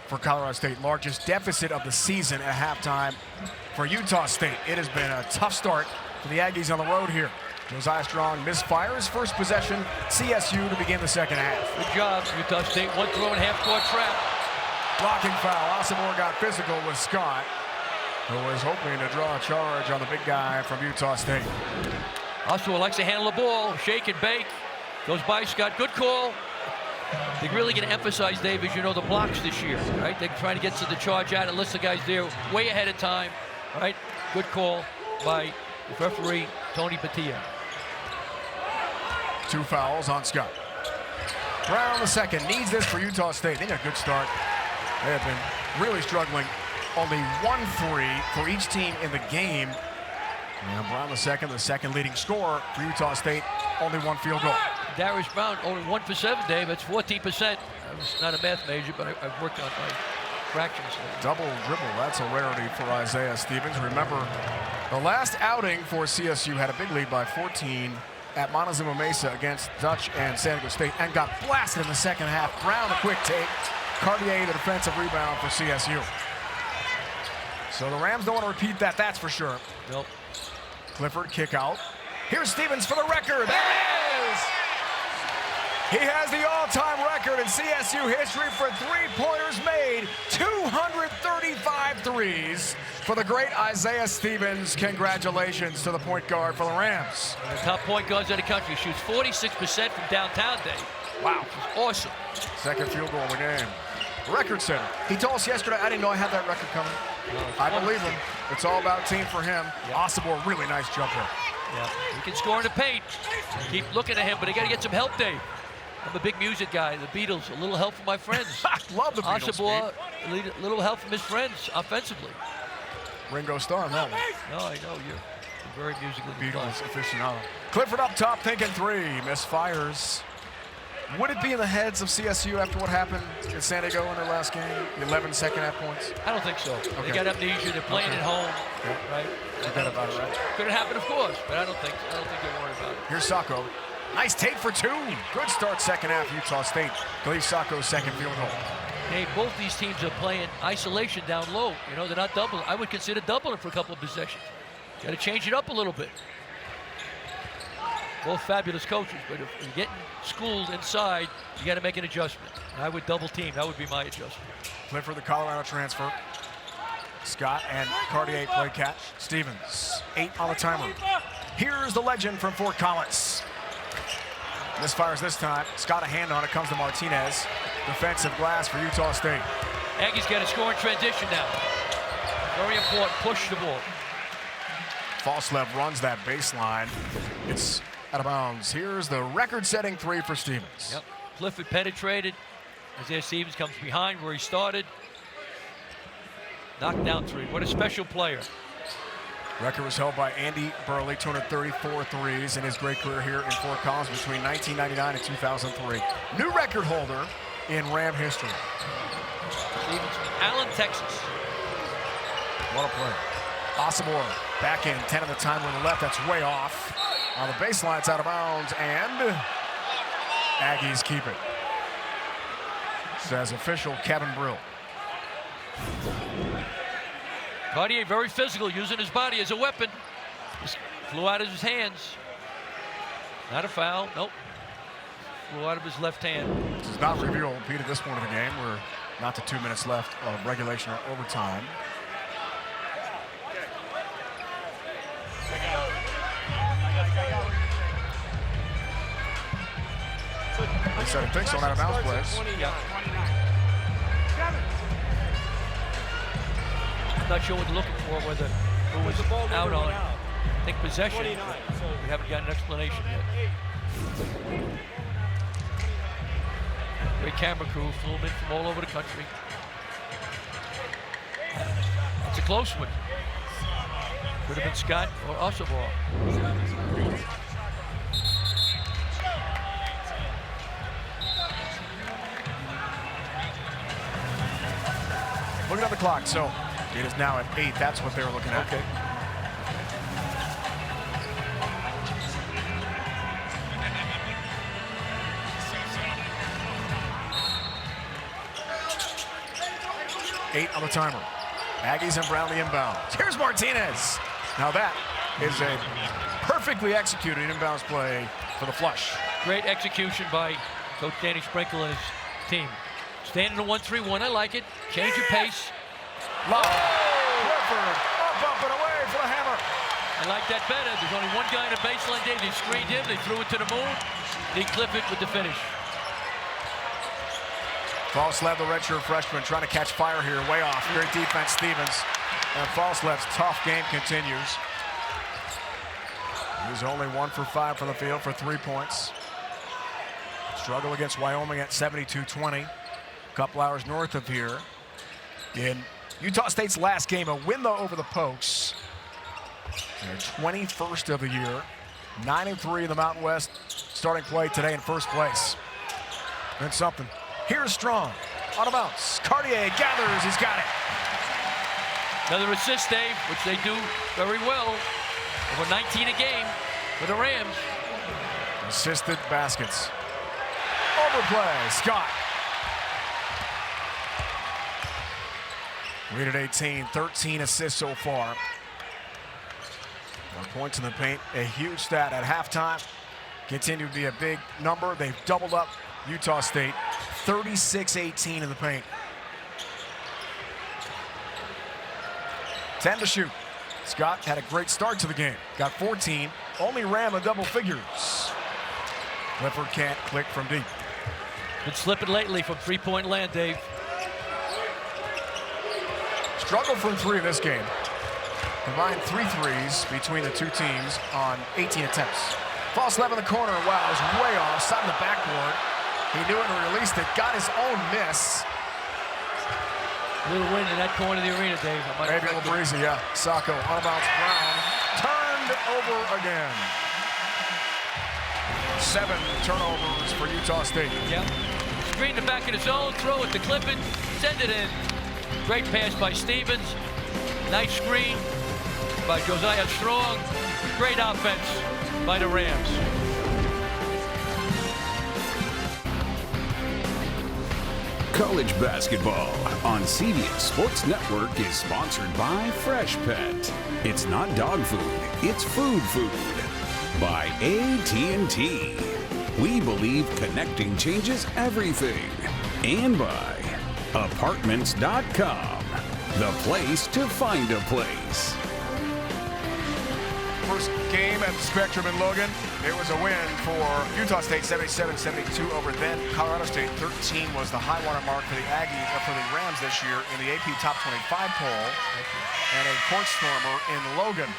for Colorado State. Largest deficit of the season at halftime for Utah State. It has been a tough start for the Aggies on the road here. Josiah Strong misfires first possession. CSU to begin the second half.
Good job, Utah State. One throw and half-court trap.
Blocking foul. Osabor got physical with Scott, who was hoping to draw a charge on the big guy from Utah State.
Osabor likes to handle the ball, shake and bake. Goes by Scott. Good call. They're really going to emphasize, Dave, as you know, the blocks this year, right? They're trying to get to the charge out and list the guys there way ahead of time, right? Good call by the referee, Tony Patia.
2 fouls on Scott. Brown the second. Needs this for Utah State. They got a good start. They have been really struggling. Only 1 3 for each team in the game. And Brown the second leading scorer for Utah State. Only 1 field goal.
Darius Brown only 1 for 7, Dave. That's 14%. I was not a math major, but I've worked on my fractions.
Double dribble, that's a rarity for Isaiah Stevens. Remember, the last outing for CSU had a big lead by 14 at Montezuma Mesa against Dutch and San Diego State and got blasted in the second half. Brown, a quick take. Cartier, the defensive rebound for CSU. So the Rams don't want to repeat that, that's for sure.
Nope.
Clifford, kick out. Here's Stevens for the record. There it is! He has the all-time record in CSU history for three-pointers made. 235 threes for the great Isaiah Stevens. Congratulations to the point guard for the Rams.
And the top point guards in the country. Shoots 46% from downtown, Dave.
Wow.
Which is awesome.
Second field goal of the game. Record setter. He told us yesterday, I didn't know I had that record coming. I believe him. It's all about team for him. Yep. Osibor, really nice jumper.
Yeah, he can score in the paint. Keep looking at him, but he got to get some help, Dave. I'm a big music guy. The Beatles, a little help from my friends.
Love the Beatles.
Osibor, a little help from his friends offensively.
Ringo Starr, no.
No, I know you're very musically
Beatles aficionado. Clifford up top, thinking three, misfires. Would it be in the heads of CSU after what happened in San Diego in their last game? 11 second half points?
I don't think so.
Okay.
They got amnesia. They're playing at home, right?
Forget about it, right?
Could have happened, of course, but I don't think they're worried about it.
Here's Sacco. Nice take for two. Good start second half, Utah State. Khalif Sacco's second field goal.
Hey, both these teams are playing isolation down low. You know, they're not doubling. I would consider doubling for a couple of possessions. Got to change it up a little bit. Both fabulous coaches, but if you're getting schooled inside, you got to make an adjustment. And I would double team. That would be my adjustment.
Clifford, the Colorado transfer. Scott and Cartier play catch. Stevens, 8 on the timer. Here's the legend from Fort Collins. Misfires this time. Scott a hand on it, comes to Martinez. Defensive glass for Utah State.
Aggies got to score in transition now. Very important, push the ball.
Falslev runs that baseline. It's out of bounds. Here's the record-setting three for Stevens.
Yep. Clifford penetrated. Isaiah Stevens comes behind where he started. Knocked down three. What a special player.
Record was held by Andy Burley, 234 threes in his great career here in Fort Collins between 1999 and 2003. New record holder in Ram history.
Stevens from Allen, Texas.
What a play. Osibor back in, 10 at the time on the left. That's way off. On the baseline, it's out of bounds, and Aggies keep it. Says official Kevin Brill.
Cartier very physical, using his body as a weapon. Just flew out of his hands. Not a foul, nope. Flew out of his left hand.
This is not review or repeat at this point of the game. We're not to 2 minutes left of regulation or overtime. They said it thinks so, not a bounce plays.
Yeah. I'm not sure what they're looking for, whether who was out on, I think, possession. We haven't got an explanation yet. Great camera crew, flew in from all over the country. It's a close one. Could have been Scott or Osibor.
Looking at the clock, so it is now at 8. That's what they were looking at.
Okay.
Eight on the timer. Aggies and Brownlee inbounds. Here's Martinez. Now that is a perfectly executed inbounds play for the flush.
Great execution by Coach Danny Sprinkle and his team. Standing in a 1-3-1, I like it. Change your pace.
Low. Clifford up and away for the hammer.
I like that better. There's only one guy in the baseline, Dave. They screened him, they threw it to the moon. They clip it with the finish.
Falslev, the redshirt freshman, trying to catch fire here. Way off. Great defense, Stevens. And Falslev's tough game continues. He's only 1 for 5 from the field for 3 points. Struggle against Wyoming at 72-20. A couple hours north of here. In Utah State's last game, a win though over the Pokes. Their 21st of the year. 9-3 in the Mountain West starting play today in first place. And something. Here's Strong. On a bounce. Cartier gathers. He's got it.
Another assist, Dave, which they do very well. Over 19 a game for the Rams.
Assisted baskets. Overplay. Scott. Reed at 18. 13 assists so far. 1 points in the paint. A huge stat at halftime. Continue to be a big number. They've doubled up Utah State. 36-18 in the paint. 10 to shoot. Scott had a great start to the game. Got 14. Only ran the double figures. Clifford can't click from deep.
Been slipping lately from three-point land, Dave.
Struggled from three in this game. Combined 3 threes between the two teams on 18 attempts. False left in the corner. Wow, it was way off. Side in the backboard. He knew it and released it. Got his own miss.
A little wind in that corner of the arena, Dave.
Maybe a little breezy, yeah. Sacco on a bounce. Brown turned over again. 7 turnovers for Utah State.
Yep. Screen the back of the zone, throw it to Clifford, send it in. Great pass by Stevens. Nice screen by Josiah Strong. Great offense by the Rams.
College basketball on CBS Sports Network is sponsored by Fresh Pet. It's not dog food, it's food food. By AT&T. We believe connecting changes everything. And by Apartments.com. The place to find a place.
First game at the Spectrum in Logan. It was a win for Utah State, 77-72 over then Colorado State. 13 was the high water mark for the Aggies, for the Rams this year in the AP Top 25 poll, and a court stormer in Logan.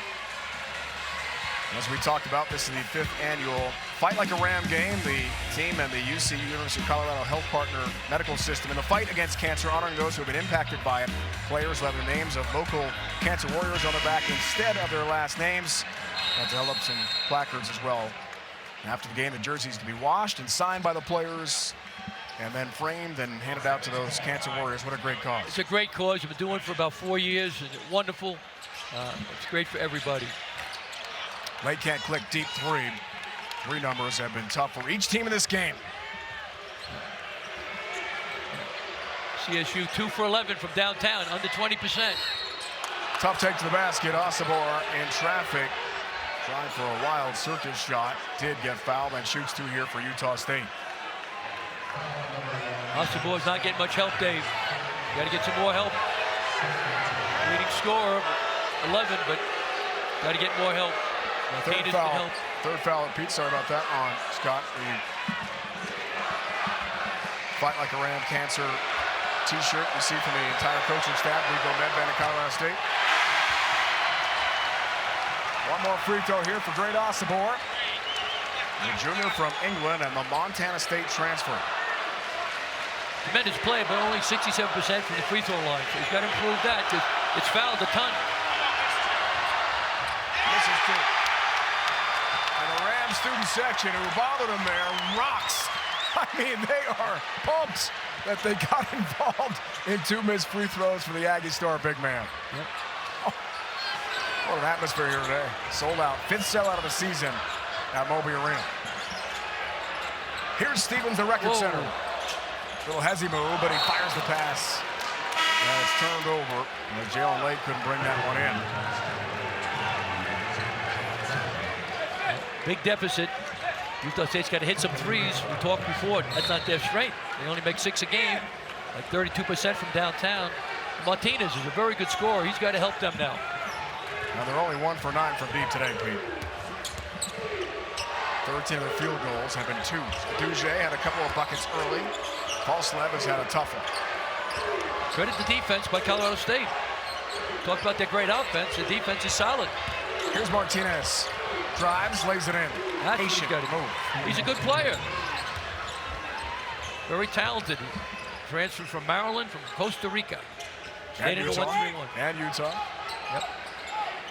As we talked about, this is the 5th annual Fight Like a Ram game. The team and the UC, University of Colorado Health Partner Medical System, in the fight against cancer, honoring those who have been impacted by it. Players will have the names of local cancer warriors on the back instead of their last names. And to held up some placards as well. And after the game, the jerseys to be washed and signed by the players, and then framed and handed out to those cancer warriors. What a great cause.
It's a great cause. We've been doing it for about 4 years, and it's wonderful. It's great for everybody.
Late can't click deep three. 3 numbers have been tough for each team in this game.
CSU 2 for 11 from downtown, under 20%.
Tough take to the basket. Osobor in traffic. Trying for a wild circus shot. Did get fouled and shoots 2 here for Utah State.
Osobor's not getting much help, Dave. Got to get some more help. Leading scorer, 11, but got to get more help.
Third foul. Third foul. Pete, sorry about that on Scott. The Fight Like a Ram Cancer t-shirt you see from the entire coaching staff. Rico Medved at Colorado State. One more free throw here for Great Osobor. The junior from England and the Montana State transfer.
Tremendous play, but only 67% from the free throw line. So he's got to improve that because it's fouled a ton.
This is true. And the Rams student section, who bothered him there, rocks. I mean, they are pumped that they got involved in 2 missed free throws for the Aggie star big man.
Yep.
Oh, what an atmosphere here today. Sold out. 5th sellout of the season at Moby Arena. Here's Stevens, the record center. Little hezzy move, but he fires the pass. And it's turned over. And Jalen Lake couldn't bring that one in.
Big deficit. Utah State's got to hit some threes. We talked before. That's not their strength. They only make 6 a game, like 32% from downtown. Martinez is a very good scorer. He's got to help them now.
Now they're only 1 for 9 from deep today, Pete. 13 of their field goals have been 2s. Duge had a couple of buckets early. Paul Slev has had a tough one.
Credit the defense by Colorado State. Talk about their great offense. The defense is solid.
Here's Martinez. Drives, lays it in.
That's what he's got to move. He's a good player. Very talented. Transferred from Maryland, from Costa Rica.
And Utah.
And Utah.
Yep.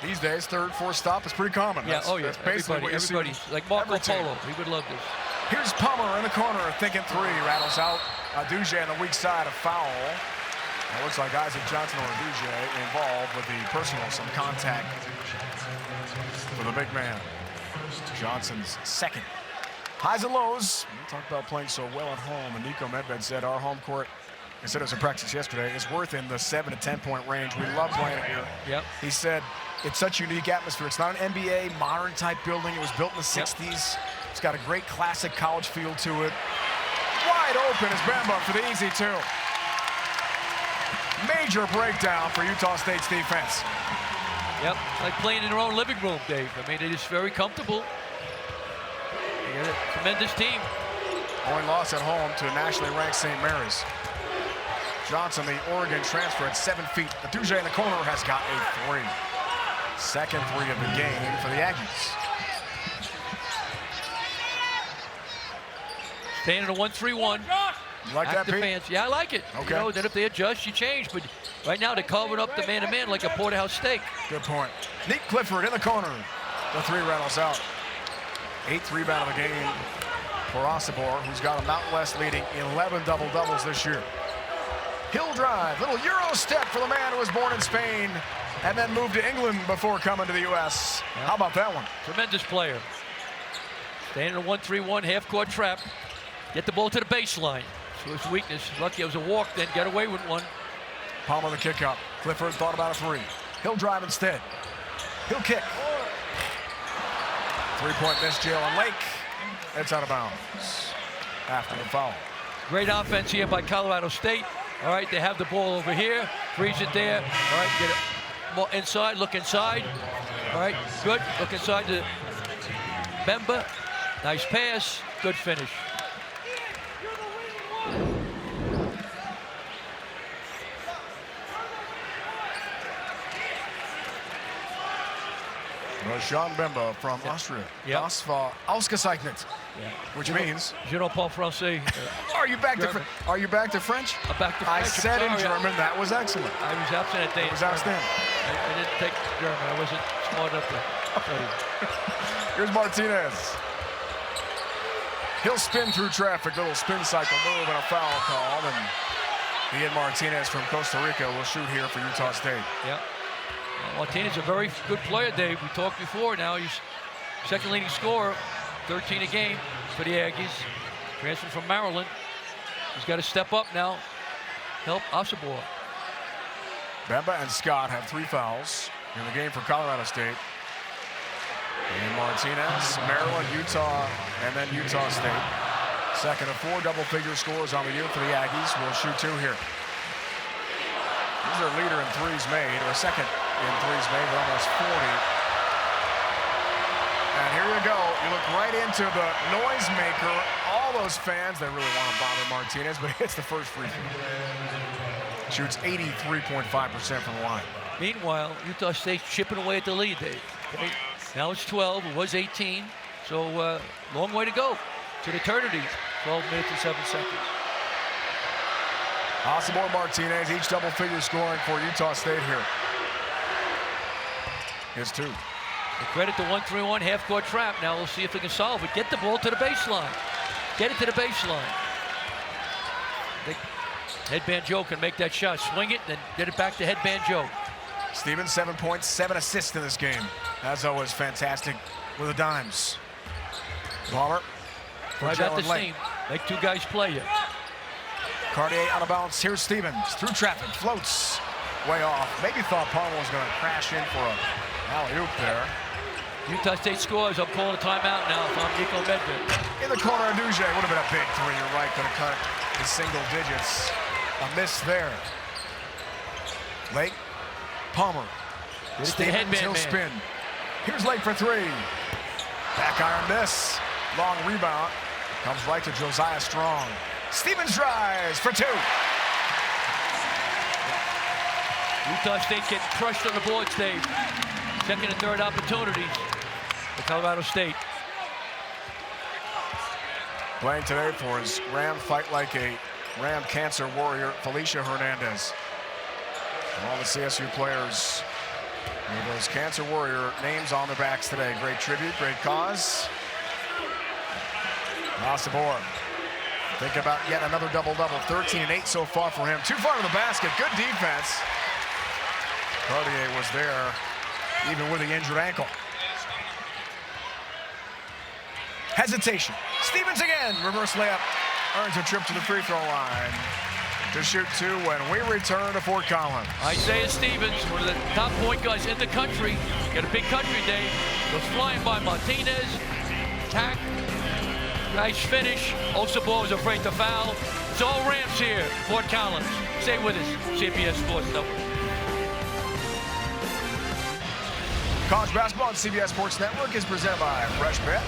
These days, third, fourth stop is pretty common.
Yeah,
That's basically what you see.
Everybody's like Marco Polo. He would love this.
Here's Palmer in the corner, thinking three. Rattles out. Duje on the weak side, a foul. It looks like Isaac Johnson or Duje involved with the personal, some contact for the big man. Johnson's second. Highs and lows. We talked about playing so well at home, and Nico Medved said our home court, he said it was in practice yesterday, is worth in the 7 to 10 point range. We love playing it here.
Yep.
He said it's such a unique atmosphere. It's not an NBA modern type building. It was built in the 60s.
Yep.
It's got a great classic college feel to it. Wide open is Bamba for the easy two. Major breakdown for Utah State's defense.
Yep, like playing in their own living room, Dave. I mean, it is very comfortable. They got a tremendous team.
Only loss at home to nationally ranked St. Mary's. Johnson, the Oregon transfer at 7 feet. Duje in the corner has got a three. Second three of the game for the Aggies.
Staying in a 1-3-1.
You like that, Pete?
Fans. Yeah, I like it.
Okay.
You know, then if they adjust, you change. But right now, they're carving up the man-to-man like a porterhouse steak.
Good point. Nick Clifford in the corner. The three rattles out. 8th rebound of the game for Osobor, who's got a Mountain West leading 11 double-doubles this year. Hill drive, little Euro step for the man who was born in Spain and then moved to England before coming to the U.S. Yeah. How about that one?
Tremendous player. Staying in a 1-3-1 half-court trap. Get the ball to the baseline. So his weakness. Lucky it was a walk, then get away with one.
Palmer the kick up. Clifford thought about a three. He'll drive instead. He'll kick. 3-point miss, Jalen Lake. It's out of bounds after the foul.
Great offense here by Colorado State. All right, they have the ball over here. Freeze it there. All right, get it more inside. Look inside. All right, good. Look inside to Bamba. Nice pass. Good finish.
Jean Bemba from Austria. Das war ausgezeichnet. Which means
Je ne parle français.
Are you back to French? Are you back to French?
Back to French.
I said in German. That was excellent.
I was absent at day.
It was outstanding.
I didn't take German. I wasn't smart enough to study.
Here's Martinez. He'll spin through traffic. Little spin cycle move and a foul call. And Ian Martinez from Costa Rica will shoot here for Utah State.
Yep. Martinez is a very good player, Dave. We talked before. Now he's second leading scorer, 13 a game for the Aggies. Transferred from Maryland. He's got to step up now. Help Osobor.
Bemba and Scott have 3 fouls in the game for Colorado State. And Martinez, Maryland, Utah, and then Utah State. Second of 4 double-figure scores on the year for the Aggies. We'll shoot 2 here. He's their leader in threes made, or second in threes made, with almost 40. And here you go. You look right into the noisemaker. All those fans, they really want to bother Martinez, but hits the first free throw. Shoots 83.5% from the line.
Meanwhile, Utah State's chipping away at the lead, Dave. Okay. Now it's 12. It was 18. So long way to go to the eternity. 12 minutes and 7 seconds.
Osobor, Martinez, each double-figure scoring for Utah State here. Here's 2.
They credit the 1-3-1 half-court trap. Now we'll see if they can solve it. Get the ball to the baseline. Get it to the baseline. Headband Joe can make that shot. Swing it, then get it back to Headband Joe.
Stevens, 7 points, 7 assists in this game. As always, fantastic with the dimes. Palmer.
Right at the seam. Make 2 guys play you.
Cartier out of bounds. Here's Stevens through traffic, floats way off. Maybe thought Palmer was going to crash in for a alley-oop there.
Utah State scores. I'm calling a timeout now from Nico Medved.
In the corner, Duje would have been a big 3. You're right, could have cut it to single digits. A miss there. Lake, Palmer. Stevens, he'll spin. Here's Lake for 3. Back iron miss. Long rebound. Comes right to Josiah Strong. Stevens drives for 2.
Utah State getting crushed on the boards, Dave. Second and third opportunities for Colorado State.
Playing today for his Ram Fight Like a Ram Cancer Warrior, Felicia Hernandez. And all the CSU players Those Cancer Warrior names on their backs today. Great tribute, great cause. Sabor. Think about yet another double-double. 13 and 8 so far for him. Too far to the basket. Good defense. Cartier was there, even with the injured ankle. Hesitation. Stevens again. Reverse layup. Earns a trip to the free throw line to shoot 2 when we return to Fort Collins.
Isaiah Stevens, one of the top point guards in the country. Got a big country day. Goes flying by Martinez. Attack. Nice finish. Osabor was afraid to foul. It's all Rams here. Fort Collins. Stay with us. CBS Sports Network.
College basketball on CBS Sports Network is presented by Fresh Bet.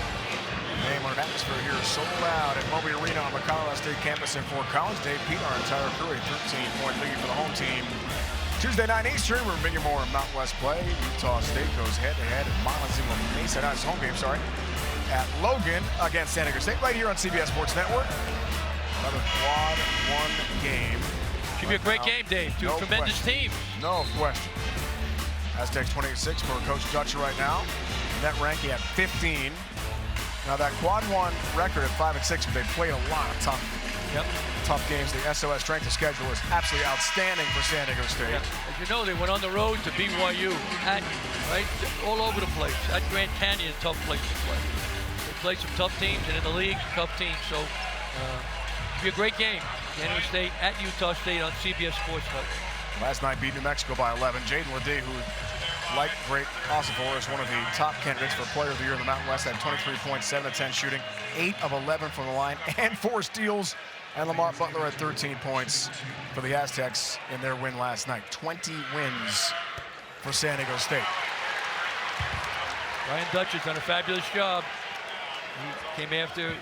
Name on an atmosphere here sold out at Moby Arena on the Colorado State campus in Fort Collins. Dave Pete, our entire crew, a 13-point lead for the home team. Tuesday night Eastern, we're bringing more Mountain West play. Utah State goes head-to-head at Montezuma Mesa. That's home game, sorry. At Logan against San Diego State, right here on CBS Sports Network. Another quad 1 game.
Should be a great game, Dave. Two tremendous teams.
No question. Aztecs 28-6 for Coach Dutcher right now. Net ranking at 15. Now that quad 1 record at 5-6, but they played a lot of tough games. The SOS strength of schedule is absolutely outstanding for San Diego State.
As you know, they went on the road to BYU, right, all over the place. At Grand Canyon, tough place to play. They played some tough teams, and in the league, tough teams. So, it'll be a great game. San Diego State at Utah State on CBS Sports Network.
Last night beat New Mexico by 11. Jaden Ledee, who, like great Osabor, is one of the top candidates for Player of the Year in the Mountain West, had 23 points, 7 of 10 shooting, 8 of 11 from the line, and 4 steals. And Lamar Butler had 13 points for the Aztecs in their win last night. 20 wins for San Diego State.
Ryan Dutch has done a fabulous job. He came after,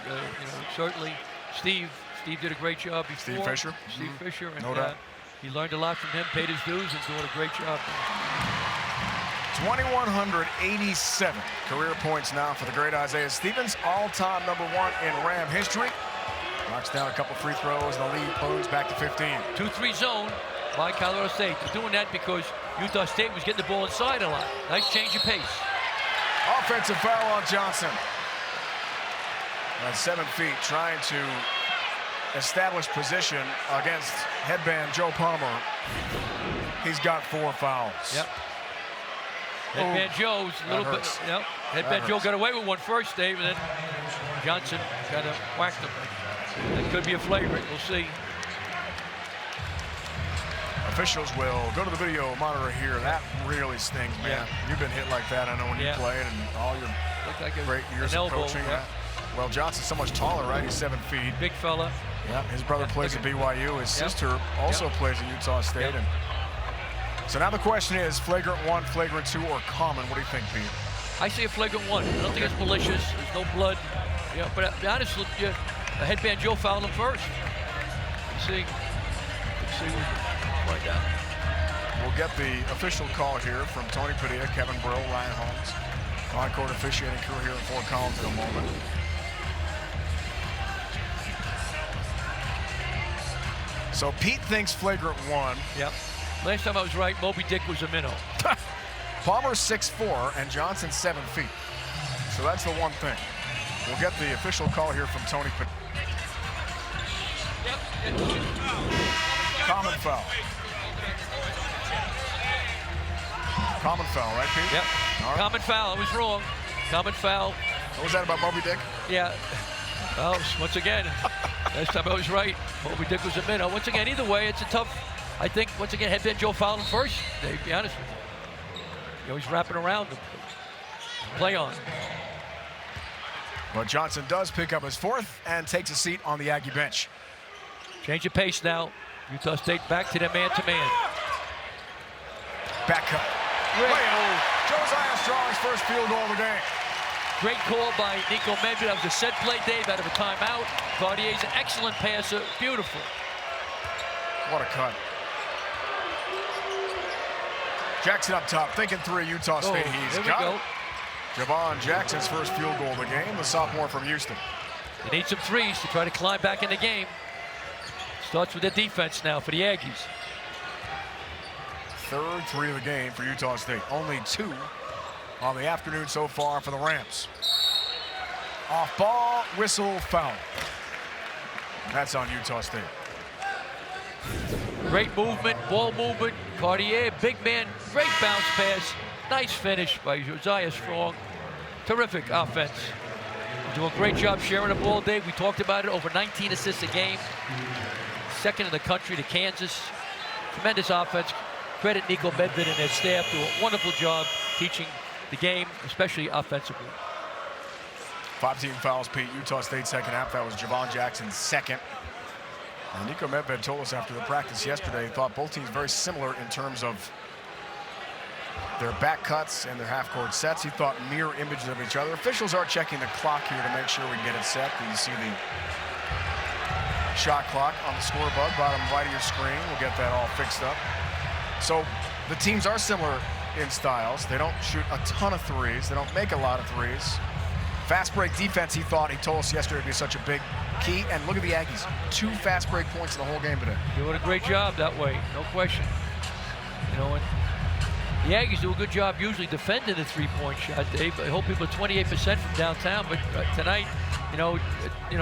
certainly Steve. Steve did a great job before.
Steve Fisher.
Steve Fisher. And,
no doubt.
He learned a lot from him, paid his dues, and doing a great job.
2,187 career points now for the great Isaiah Stevens, all-time #1 in Ram history. Knocks down a couple free throws, and the lead moves back to 15.
2-3 zone by Colorado State. They're doing that because Utah State was getting the ball inside a lot. Nice change of pace.
Offensive foul on Johnson. At 7 feet, trying to establish position against headband Joe Palmer. He's got 4 fouls.
Yep. Headband Joe's a little bit. Yep. Headband Joe got away with one first, Dave, and then Johnson kind of whacked him. That could be a flagrant. We'll see.
Officials will go to the video monitor here. That really stings, man.
Yeah.
You've been hit like that, I know, when you played, and all your great years of coaching. Well, Johnson's so much taller, right? He's 7 feet.
Big fella.
Yeah, his brother plays at BYU. His sister also plays at Utah State. And so now the question is, flagrant 1, flagrant 2, or common? What do you think, Pete?
I see a flagrant 1. I don't think it's malicious. There's no blood. Yeah, but honestly, headband Joe fouled him first. Let's see. Find out.
We'll get the official call here from Tony Padilla, Kevin Brill, Ryan Holmes. On-court officiating crew here at Fort Collins in a moment. So Pete thinks flagrant 1.
Yep. Last time I was right, Moby Dick was a minnow.
Palmer's 6'4", and Johnson 7 feet. So that's the one thing. We'll get the official call here from Tony Padilla. Common foul. Common foul, right, Pete?
Yep.
Right.
Common foul. I was wrong. Common foul.
What was that about Moby Dick?
Yeah. Well, once again, last time I was right. Moby Dick was a minnow. Once again, either way, it's a tough. I think once again, headband Joe fouled him first. To be honest with you, he's wrapping around him. Play on.
But Johnson does pick up his 4th and takes a seat on the Aggie bench.
Change of pace now. Utah State back to the man-to-man.
Back cut. Josiah Strong's first field goal of the game.
Great call by Nico Medved. That was a set play, Dave, out of a timeout. Cartier's an excellent passer. Beautiful.
What a cut. Jackson up top, thinking 3, Utah State. He's got it. Javon Jackson's first field goal of the game, the sophomore from Houston.
They need some threes to try to climb back in the game. Starts with the defense now for the Aggies.
third three of the game for Utah State. Only 2 on the afternoon so far for the Rams. Off ball, whistle, foul. That's on Utah State.
Great movement, ball movement. Cartier, big man, great bounce pass. Nice finish by Josiah Strong. Terrific offense. Do a great job sharing the ball, Dave. We talked about it, over 19 assists a game. Second in the country to Kansas. Tremendous offense. Credit Nico Medved and their staff. Do a wonderful job teaching the game, especially offensively.
5 team fouls, Pete. Utah State second half. That was Javon Jackson's second. And Nico Medved told us after the practice yesterday he thought both teams very similar in terms of their back cuts and their half-court sets. He thought mirror images of each other. Officials are checking the clock here to make sure we get it set. You see the shot clock on the scoreboard, bottom right of your screen. We'll get that all fixed up. So the teams are similar in styles. They don't shoot a ton of threes. They don't make a lot of threes. Fast break defense, he thought, he told us yesterday, would be such a big key. And look at the Aggies. 2 fast break points in the whole game today.
Doing a great job that way, no question. You know, and the Aggies do a good job usually defending the three-point shot, Dave. I hope people are 28% from downtown, but tonight, you know,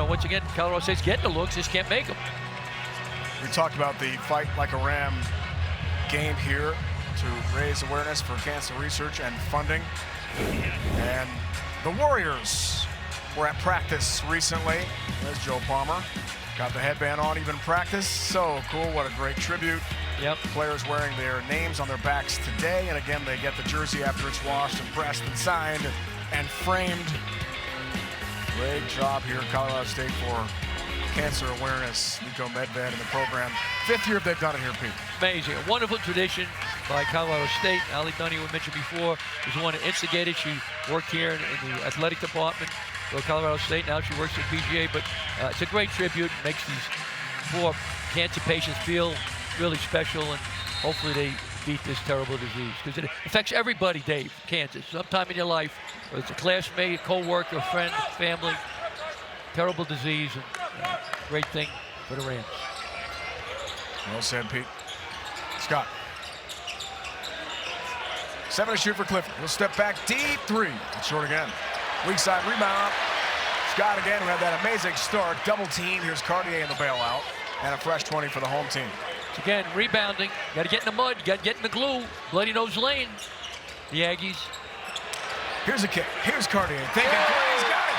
once again, Colorado State's getting the looks, just can't make them.
We talked about the Fight Like a Ram game here to raise awareness for cancer research and funding. And the Warriors were at practice recently. There's Joe Palmer. Got the headband on, even practice. So cool, what a great tribute.
Yep.
Players wearing their names on their backs today. And again, they get the jersey after it's washed and pressed and signed and framed. Great job here at Colorado State for cancer awareness. Nico Medved and the program. 5th year they've done it here, Pete.
Amazing. A wonderful tradition by Colorado State. Ali Dunny, we mentioned before, was the one that instigated. She worked here in the athletic department for Colorado State. Now she works at PGA, but it's a great tribute. It makes these poor cancer patients feel really special, and hopefully they beat this terrible disease, because it affects everybody, Dave. Cancer, sometime in your life, whether it's a classmate, a co-worker, a friend, family. Terrible disease, and great thing for the Rams.
Well said, Pete. Scott. 7 to shoot for Clifford. He'll step back deep 3. It's short again. Weak side rebound. Scott again, who had that amazing start. Double team. Here's Cartier in the bailout. And a fresh 20 for the home team.
Again, rebounding. Got to get in the mud. Got to get in the glue. Bloody nose lane. The Aggies.
Here's a kick. Here's Cartier. Thinking, he's got it.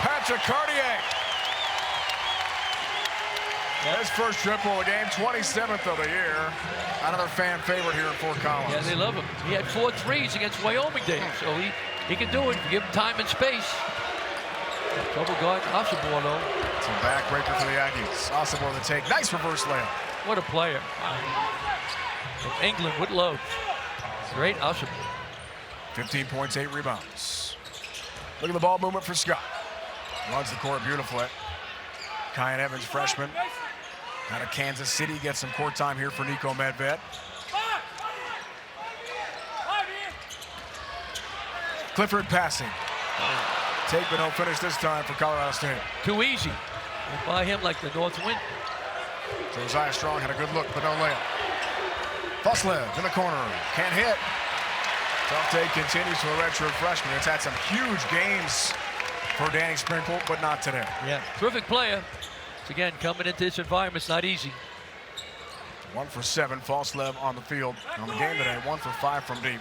Patrick Cartier. His first triple of the game, 27th of the year. Another fan favorite here at Fort Collins.
Yeah, they love him. He had 4 threes against Wyoming, Dave, so he can do it. Give him time and space. Trouble guard, Osibor, though.
It's a backbreaker for the Aggies. Osibor the take. Nice reverse layup.
What a player. From England with love. Great Osibor.
15 points, 8 rebounds. Look at the ball movement for Scott. Runs the court beautifully. Kyan Evans, freshman, out of Kansas City, gets some court time here for Nico Medved. Clifford passing. Take but no finish this time for Colorado State.
Too easy. Went by him like the north wind.
Josiah Strong had a good look, but no layup. Fuslev in the corner, can't hit. Tough take continues for a redshirt freshman. It's had some huge games for Danny Sprinkle, but not today.
Yeah, terrific player. Again, coming into this environment, it's not easy.
1 for 7, Fuslev on the field. On the game today, 1 for 5 from deep.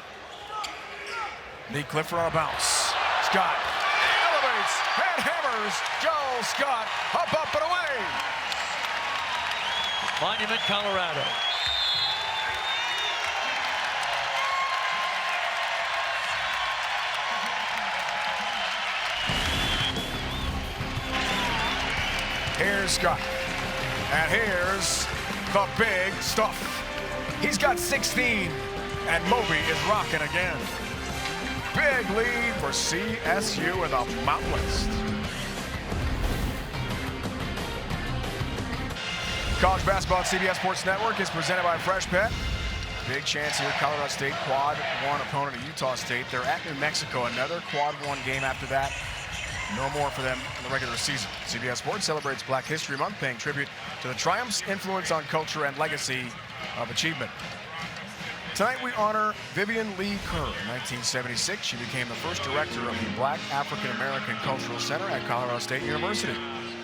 Lee Clifford on a bounce. Scott elevates and hammers. Joel Scott up and away.
Monument, Colorado.
Here's Scott. And here's the big stuff. He's got 16, and Moby is rocking again. Big lead for CSU in the Mountain West. College basketball on CBS Sports Network is presented by Fresh Pet. Big chance here, Colorado State, quad 1 opponent of Utah State. They're at New Mexico, another quad 1 game after that. No more for them in the regular season. CBS Sports celebrates Black History Month, paying tribute to the triumphs, influence on culture, and legacy of achievement. Tonight we honor Vivian Lee Kerr. In 1976, she became the first director of the Black African American Cultural Center at Colorado State University.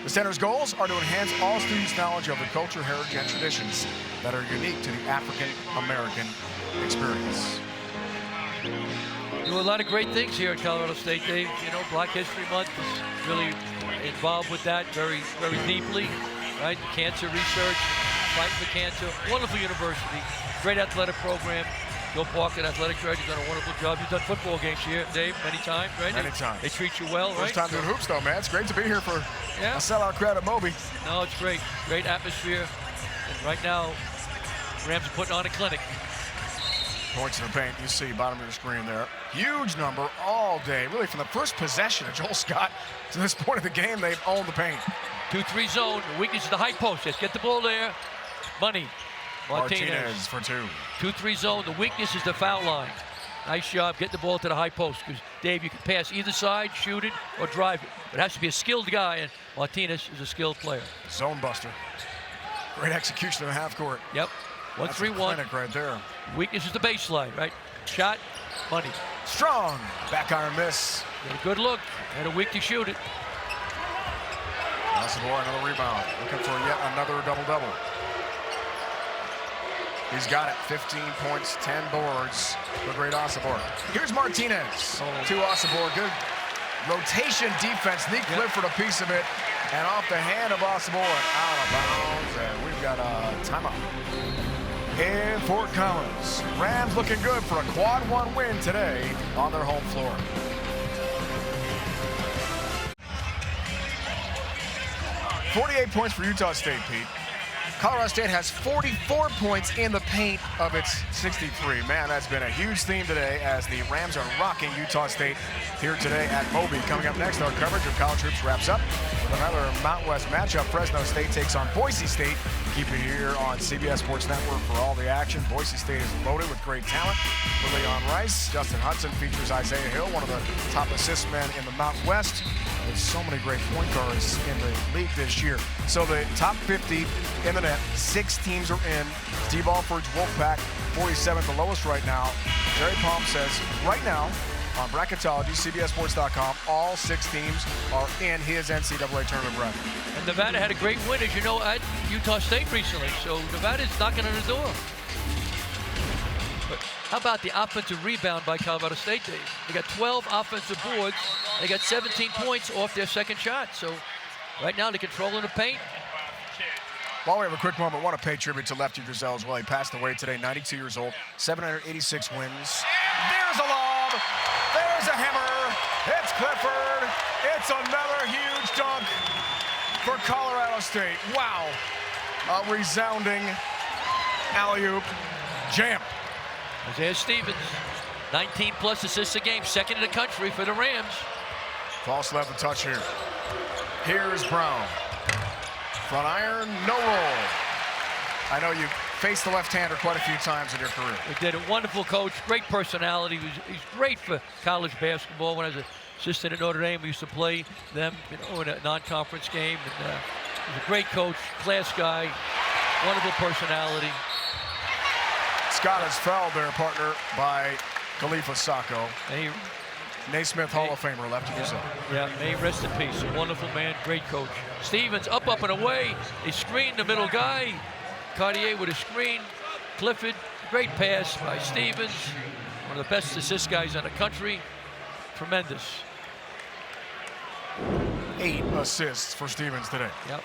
The center's goals are to enhance all students' knowledge of the culture, heritage, and traditions that are unique to the African American experience.
Do a lot of great things here at Colorado State, Dave. You know, Black History Month is really involved with that very, very deeply, right? Cancer research, fight for cancer, wonderful university, great athletic program. Bill Parker, athletic director, done a wonderful job. You've done football games here, Dave, many times, right?
Many times.
They treat you well, right?
First time doing hoops, though, man. It's great to be here for a sellout crowd at Moby.
No, it's great. Great atmosphere. And right now, Rams are putting on a clinic.
Points in the paint, you see, bottom of your screen there. Huge number all day. Really, from the first possession of Joel Scott to this point of the game, they've owned the paint.
2-3 zone. The weakness is the high post. Let's get the ball there. Money.
Martinez for 2.
2-3 zone. The weakness is the foul line. Nice job getting the ball to the high post. Because, Dave, you can pass either side, shoot it, or drive it. It has to be a skilled guy, and Martinez is a skilled player.
Zone buster. Great execution in the half court.
Yep. 1-3-1.
Right there.
Weakness is the baseline, right? Shot, money.
Strong. Back iron miss.
Get a good look. And a weak to shoot it.
Osibor, another rebound. Looking for yet another double-double. He's got it. 15 points, 10 boards for great Osibor. Here's Martinez to Osibor. Good rotation defense. Nick Clifford a piece of it. And off the hand of Osibor and out of bounds. And we've got a timeout. In Fort Collins, Rams looking good for a quad 1 win today on their home floor. .48 points for Utah State, Pete. Colorado State has 44 points in the paint of its 63. Man, that's been a huge theme today as the Rams are rocking Utah State here today at Moby. Coming up next, our coverage of college hoops wraps up with another Mountain West matchup. Fresno State takes on Boise State. Keep it here on CBS Sports Network for all the action. Boise State is loaded with great talent. For Leon Rice, Justin Hudson features Isaiah Hill, one of the top assist men in the Mountain West. There's so many great point guards in the league this year. So the top 50 in the net, 6 teams are in. Steve Alford's Wolfpack, 47th, the lowest right now. Jerry Palm says right now on Bracketology, CBSSports.com, all 6 teams are in his NCAA tournament bracket.
And Nevada had a great win, as you know, at Utah State recently. So Nevada's knocking on the door. But how about the offensive rebound by Colorado State, Dave? They got 12 offensive boards. They got 17 points off their second shot. So right now they're controlling the paint.
While we have a quick moment, I want to pay tribute to Lefty Drizel as well. He passed away today, 92 years old, 786 wins. There's a lob. There's a hammer. It's Clifford. It's another huge dunk for Colorado State. Wow. A resounding alley-oop jam.
Isaiah Stevens, 19-plus assists a game, second in the country for the Rams.
False left a touch here. Here's Brown. Front iron, no roll. I know you faced the left-hander quite a few times in your career.
He did a wonderful coach, great personality. He's great for college basketball. When I was an assistant at Notre Dame, we used to play them, in a non-conference game. And he's a great coach, class guy, wonderful personality.
Scott is fouled there, partner, by Khalifa Sacco. Naismith Hall of Famer, Lefty Drizel.
Yeah, may he rest in peace. A wonderful man, great coach. Stevens up and away. He screened the middle guy. Cartier with a screen. Clifford, great pass by Stevens. One of the best assist guys in the country. Tremendous.
8 assists for Stevens today.
Yep.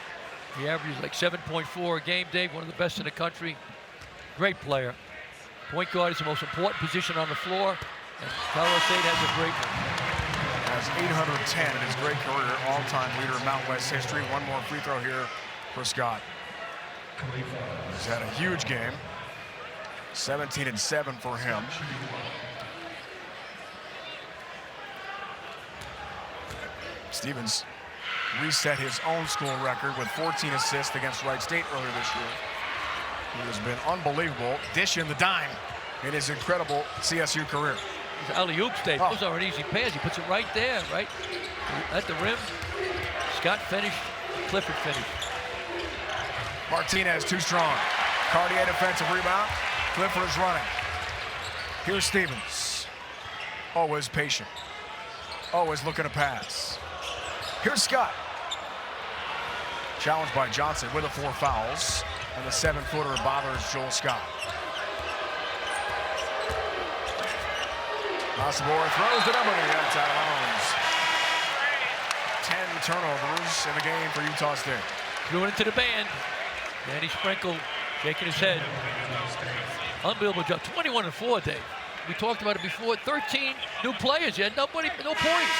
He averages like 7.4 a game, Dave. One of the best in the country. Great player. Point guard is the most important position on the floor. And Colorado State has a great one.
Has 810 in his great career, all-time leader in Mountain West history. One more free throw here for Scott. He's had a huge game. 17 and 7 for him. Stevens reset his own school record with 14 assists against Wright State earlier this year. He has been unbelievable, dishing the dime in his incredible CSU career.
His alley-oop stay. Those are an easy pass. He puts it right there, right at the rim. Scott finished. Clifford finished.
Martinez too strong. Cartier defensive rebound. Clifford is running. Here's Stevens. Always patient. Always looking to pass. Here's Scott. Challenged by Johnson with the 4 fouls. And the 7-footer bothers Joel Scott. Osborne throws the number. That's out of bounds. 10 turnovers in the game for Utah State.
Threw it into the band. Danny Sprinkle shaking his head. Unbelievable job. 21-4, Dave. We talked about it before. 13 new players. You had nobody, no points.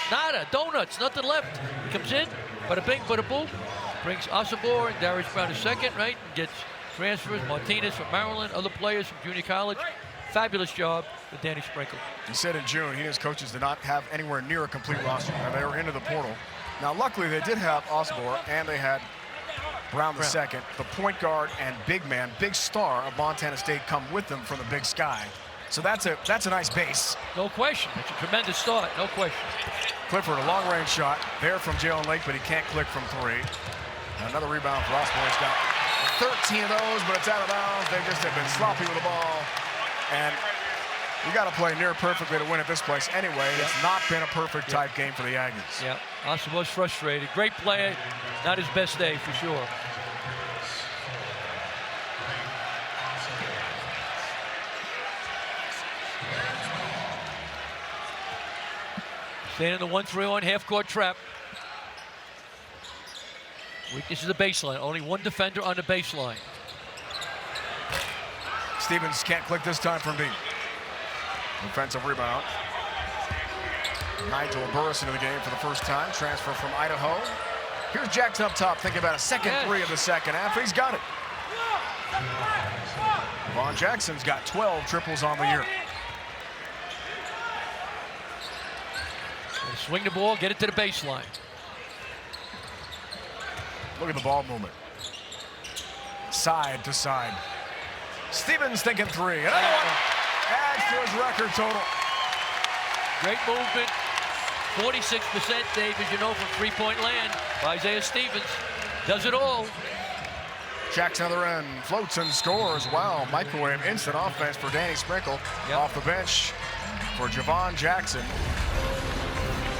Nada. Donuts. Nothing left. He comes in. Bada bing, bada boom. Brings Osborne and Darius Brown a second, right? Gets transfers. Martinez from Maryland. Other players from junior college. Fabulous job with Danny Sprinkle.
He said in June he and his coaches did not have anywhere near a complete roster, and they were into the portal. Now, luckily, they did have Osborne, and they had Brown the second, the point guard and big man, big star of Montana State, come with them from the Big Sky. So that's a nice base.
No question. It's a tremendous start. No question.
Clifford, a long-range shot there from Jalen Lake, but he can't click from 3. Another rebound for Osborne. He's got 13 of those, but it's out of bounds. They just have been sloppy with the ball. And you got to play near perfectly to win at this place anyway. It's not been a perfect type game for the Aggies.
Yeah, Austin was frustrated. Great player, not his best day for sure. Staying in the 1-3-1 half-court trap. Weakness is the baseline. Only one defender on the baseline.
Stevens can't click this time from deep. Defensive rebound. Nigel Burris into the game for the first time. Transfer from Idaho. Here's Jackson up top, thinking about a second three of the second half. He's got it. Vaughn Jackson's got 12 triples on the year.
Swing the ball, get it to the baseline.
Look at the ball movement. Side to side. Stevens thinking 3. Another one. Adds to his record total.
Great movement. 46%, Dave, as you know, from three-point land by Isaiah Stevens. Does it all.
Jackson other end. Floats and scores. Wow. Microwave instant offense for Danny Sprinkle.
Yep.
Off the bench for Javon Jackson.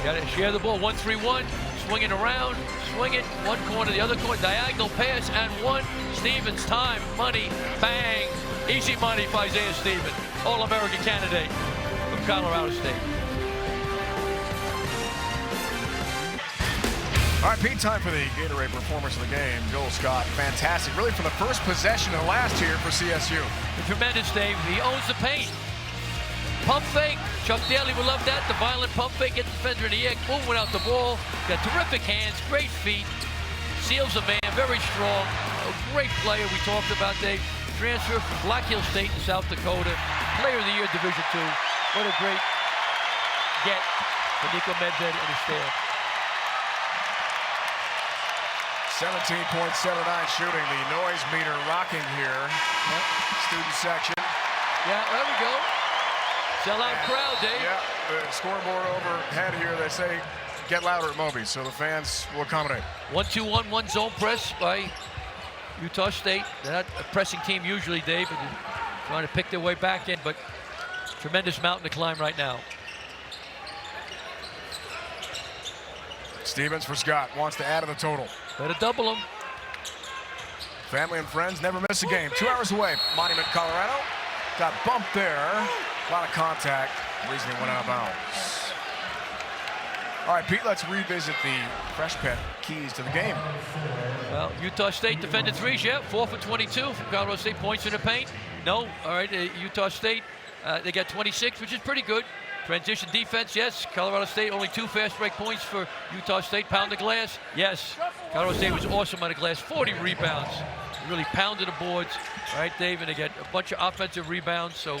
Got to share the ball. 1-3-1. Swinging around. Swing it. One corner, the other corner. Diagonal pass and one. Stevens, time, money, bang. Easy money for Isaiah Stevens. All-American candidate from Colorado State.
All right, Pete, time for the Gatorade performance of the game. Joel Scott, fantastic. Really from the first possession of the last year for CSU.
Tremendous, Dave. He owns the paint. Pump fake. Chuck Daly would love that. The violent pump fake. Gets the defender in the air. Boom, without the ball. Got terrific hands. Great feet. Seals a man. Very strong. A great player we talked about, Dave. Transfer from Black Hill State in South Dakota. Player of the Year, Division II. What a great get for Nico Medved and his staff.
17.79 shooting. The noise meter rocking here.
Yep.
Student section.
Yeah, there we go. Sellout crowd, Dave.
Yeah, the scoreboard overhead here, they say get louder at Moby, so the fans will accommodate.
1-2-1, one zone press by Utah State. They're not a pressing team usually, Dave, but they're trying to pick their way back in, but tremendous mountain to climb right now.
Stevens for Scott, wants to add to the total.
Better double him.
Family and friends never miss a game. 2 hours away, Monument, Colorado. Got bumped there. A lot of contact. The reason he went out of bounds. All right, Pete, let's revisit the Fresh Pet keys to the game.
Well, Utah State defended threes, yeah. 4 for 22 from Colorado State. Points in the paint. No. All right, Utah State, they got 26, which is pretty good. Transition defense, yes. Colorado State, only 2 fast break points for Utah State. Pound the glass, yes. Colorado State was awesome on the glass. 40 rebounds. Really pounded the boards, right, Dave? And they get a bunch of offensive rebounds, so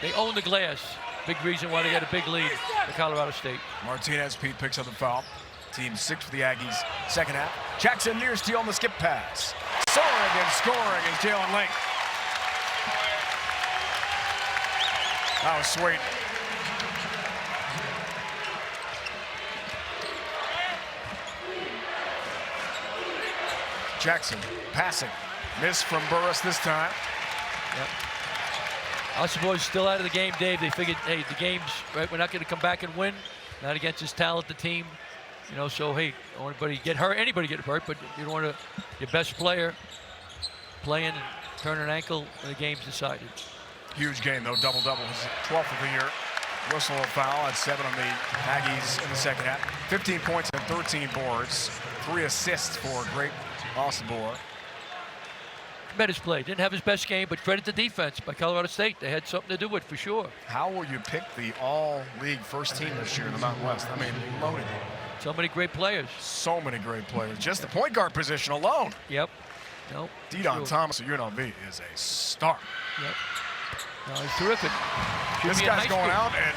they own the glass. Big reason why they got a big lead for Colorado State.
Martinez, Pete, picks up the foul. Team 6 for the Aggies. Second half. Jackson near steal on the skip pass. Soaring and scoring is Jalen Lake. That was sweet. Jackson passing. Miss from Burris this time.
Yep. Us boys still out of the game, Dave. They figured, hey, the game's right. We're not going to come back and win. Not against this talented team. You know, so hey, don't want anybody get hurt. Anybody get hurt, but you don't want your best player playing and turn an ankle and the game's decided.
Huge game though, double-double. His 12th of the year. Whistle a foul at 7 on the Aggies in the second half. 15 points and 13 boards. 3 assists for great Osibor.
Tremendous play. Didn't have his best game, but credit the defense by Colorado State. They had something to do with it for sure.
How will you pick the all-league first team this year in the Mountain West? I mean, loaded.
So many great players.
So many great players. Just the point guard position alone.
Yep. Nope.
Didon Thomas of UNLV is a star.
Yep. No, he's terrific.
This guy's going out, and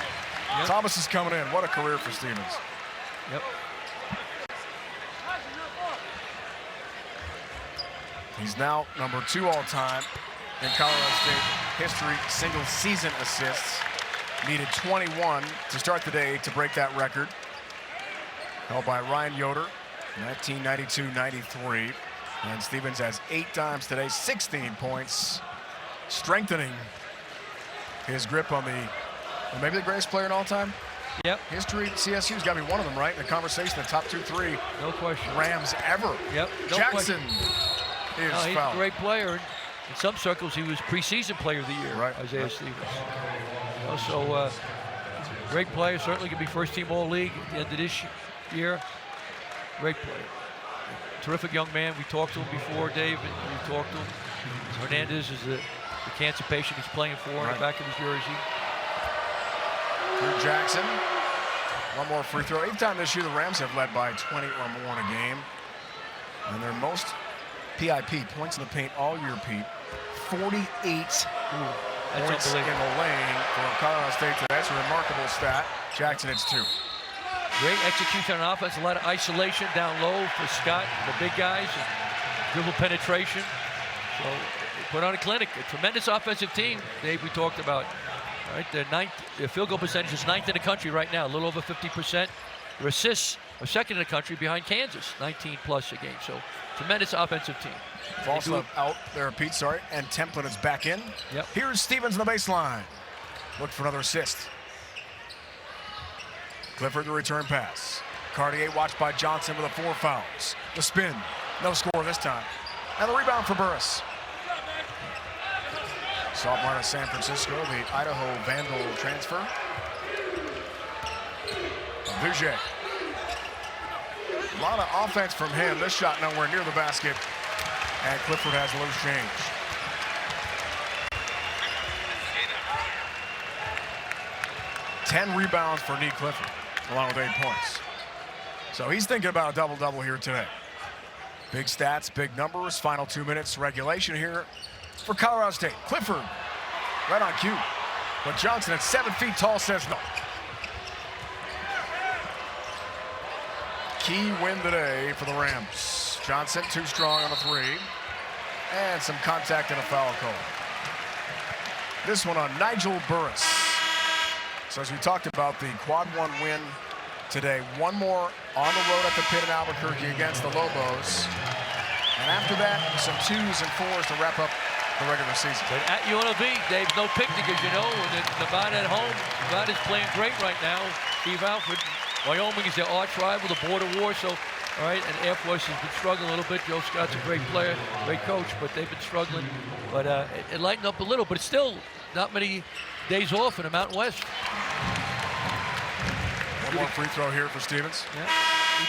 yep.
Thomas is coming in. What a career for Stevens.
Yep.
He's now number 2 all-time in Colorado State history, single-season assists. Needed 21 to start the day to break that record. Held by Ryan Yoder, 1992-93. And Stevens has 8 times today, 16 points, strengthening his grip on maybe the greatest player in all time.
Yep.
History, CSU's got to be one of them, right? In the conversation, the top 2-3
no question.
Rams ever.
Yep. No
Jackson is
he's
fouled.
a great player. In some circles, he was preseason player of the year,
right.
Isaiah
right.
Stevens. You know, so great player, certainly could be first-team All-League at the end of this year. Great player. Terrific young man. We talked to him before, Dave, and we talked to him. Hernandez is the cancer patient he's playing for in the back of his jersey.
Drew Jackson. One more free throw. 8th time this year the Rams have led by 20 or more in a game. And their most PIP, points in the paint all year, Pete. 48 points in the lane for Colorado State today. That's a remarkable stat. Jackson hits 2.
Great execution on offense, a lot of isolation down low for Scott, the big guys, and dribble penetration. So they put on a clinic. A tremendous offensive team, Dave, we talked about. All right, their field goal percentage is 9th in the country right now, a little over 50%. Their assists are 2nd in the country behind Kansas, 19 plus a game. So tremendous offensive team.
Falstaff out there, Pete, sorry, and Templin is back in.
Yep.
Here's Stevens on the baseline. Look for another assist. Clifford the return pass. Cartier watched by Johnson with 4 fouls. The spin, no score this time. And the rebound for Burris. Sophomore out of San Francisco, the Idaho Vandal transfer. Bouger. A lot of offense from him. This shot nowhere near the basket. And Clifford has loose change. Ten rebounds for Nick Clifford, along with 8 points. So he's thinking about a double-double here today. Big stats, big numbers. Final 2 minutes regulation here for Colorado State. Clifford, right on cue. But Johnson at 7 feet tall says no. Key win today for the Rams. Johnson too strong on the 3. And some contact and a foul call. This one on Nigel Burris. So as we talked about the quad 1 win today, one more on the road at the Pit in Albuquerque against the Lobos. And after that, some 2s and 4s to wrap up the regular season.
But at UNLV, Dave's no picnic, as you know. Nevada at home. Nevada's playing great right now. Steve Alford. Wyoming is their arch rival, the border war. So, all right, and Air Force has been struggling a little bit. Joe Scott's a great player, great coach, but they've been struggling. But it lightened up a little, but it's still not many days off in the Mountain West.
One more free throw here for Stevens.
Yeah.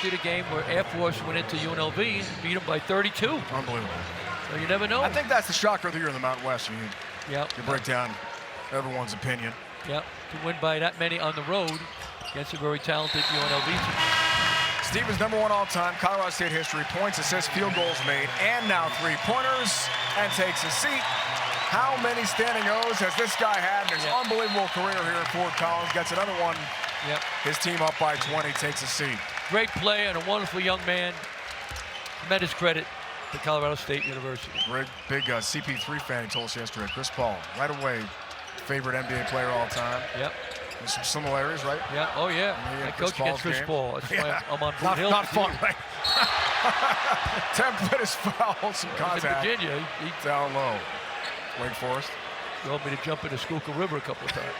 We did a game where Air Force went into UNLV and beat them by 32.
Unbelievable.
So you never know.
I think that's the shocker of the year in the Mountain West. You break down everyone's opinion.
Yep. To win by that many on the road against a very talented UNLV team.
Stevens #1 all-time, Colorado State history, points, assists, field goals made, and now 3-pointers, and takes a seat. How many standing O's has this guy had in his unbelievable career here at Fort Collins? Gets another one.
Yep.
His team up by 20, takes a seat.
Great play and a wonderful young man. Tremendous credit to Colorado State University.
Big CP3 fan, he told us yesterday. Chris Paul, right away, favorite NBA player all time.
Yep.
There's some similarities, right?
Yeah. Oh, yeah. I coach against Chris Paul. That's why I'm on Blue Hill.
Not fun, right? Templin is fouled. Some contact.
In Virginia, he
Down low. Wake Forest.
told me to jump into Schuylkill River a couple of times.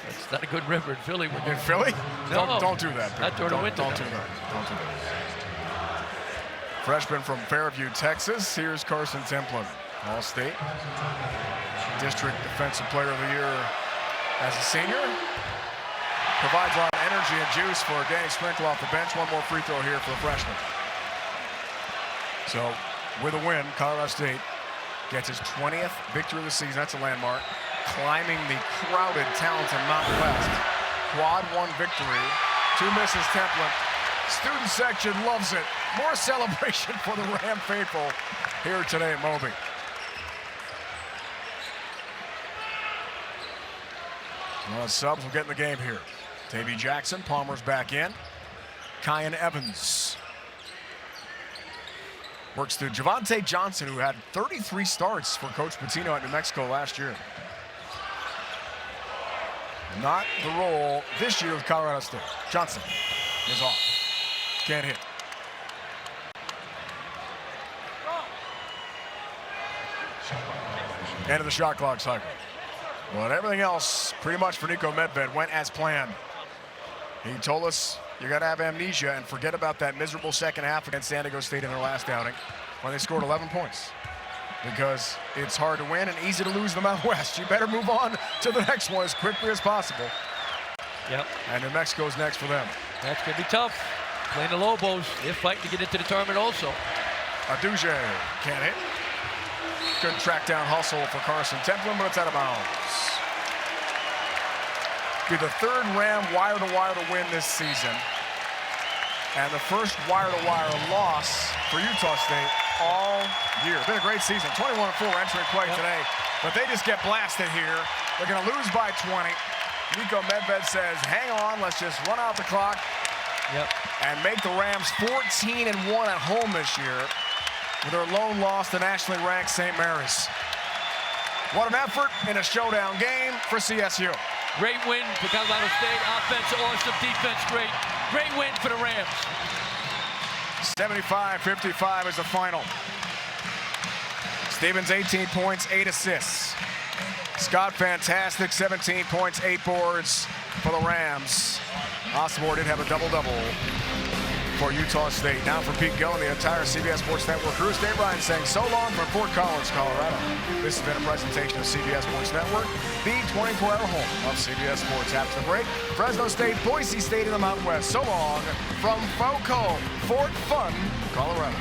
It's not a good river in Philly.
In Philly?
No.
Don't do that.
Not during the winter.
Don't do that. Don't do that. Freshman from Fairview, Texas. Here's Carson Templin. All-State. District Defensive Player of the Year as a senior. Provides a lot of energy and juice for Danny Sprinkle off the bench. One more free throw here for the freshman. So, with a win, Colorado State gets his 20th victory of the season. That's a landmark. Climbing the crowded, talented Mountain West. Quad 1 victory. 2 misses Templin. Student section loves it. More celebration for the Ram faithful here today at Moby. Well, subs will get in the game here. Tavy Jackson, Palmer's back in. Kyan Evans. Works through Javante Johnson, who had 33 starts for Coach Pitino at New Mexico last year. Not the role this year with Colorado State. Johnson is off. Can't hit. End of the shot clock cycle. But everything else, pretty much for Nico Medved, went as planned. He told us you got to have amnesia and forget about that miserable second half against San Diego State in their last outing when they scored 11 points. Because it's hard to win and easy to lose the Mountain West. You better move on to the next one as quickly as possible.
Yep.
And New Mexico's next for them.
That's going to be tough. Playing the Lobos, they're fighting to get into the tournament also.
Aduje can't hit. Good track down hustle for Carson Templin, but it's out of bounds. Be the third Ram wire-to-wire to win this season. And the first wire-to-wire loss for Utah State all year. Been a great season. 21-4 entering play today, but they just get blasted here. They're going to lose by 20. Nico Medved says, hang on, let's just run out the clock and make the Rams 14-1 at home this year with their lone loss to nationally ranked St. Mary's. What an effort in a showdown game for CSU.
Great win for Colorado State. Offense awesome, defense great. Great win for the Rams.
75-55 is the final. Stevens 18 points, 8 assists. Scott fantastic, 17 points, 8 boards for the Rams. Osborne did have a double-double for Utah State. Now for Pete Gill and the entire CBS Sports Network crew. Dave Ryan saying so long from Fort Collins, Colorado. This has been a presentation of CBS Sports Network, the 24-hour home of CBS Sports. After the break, Fresno State, Boise State in the Mountain West. So long from FOCO, Fort Fun, Colorado.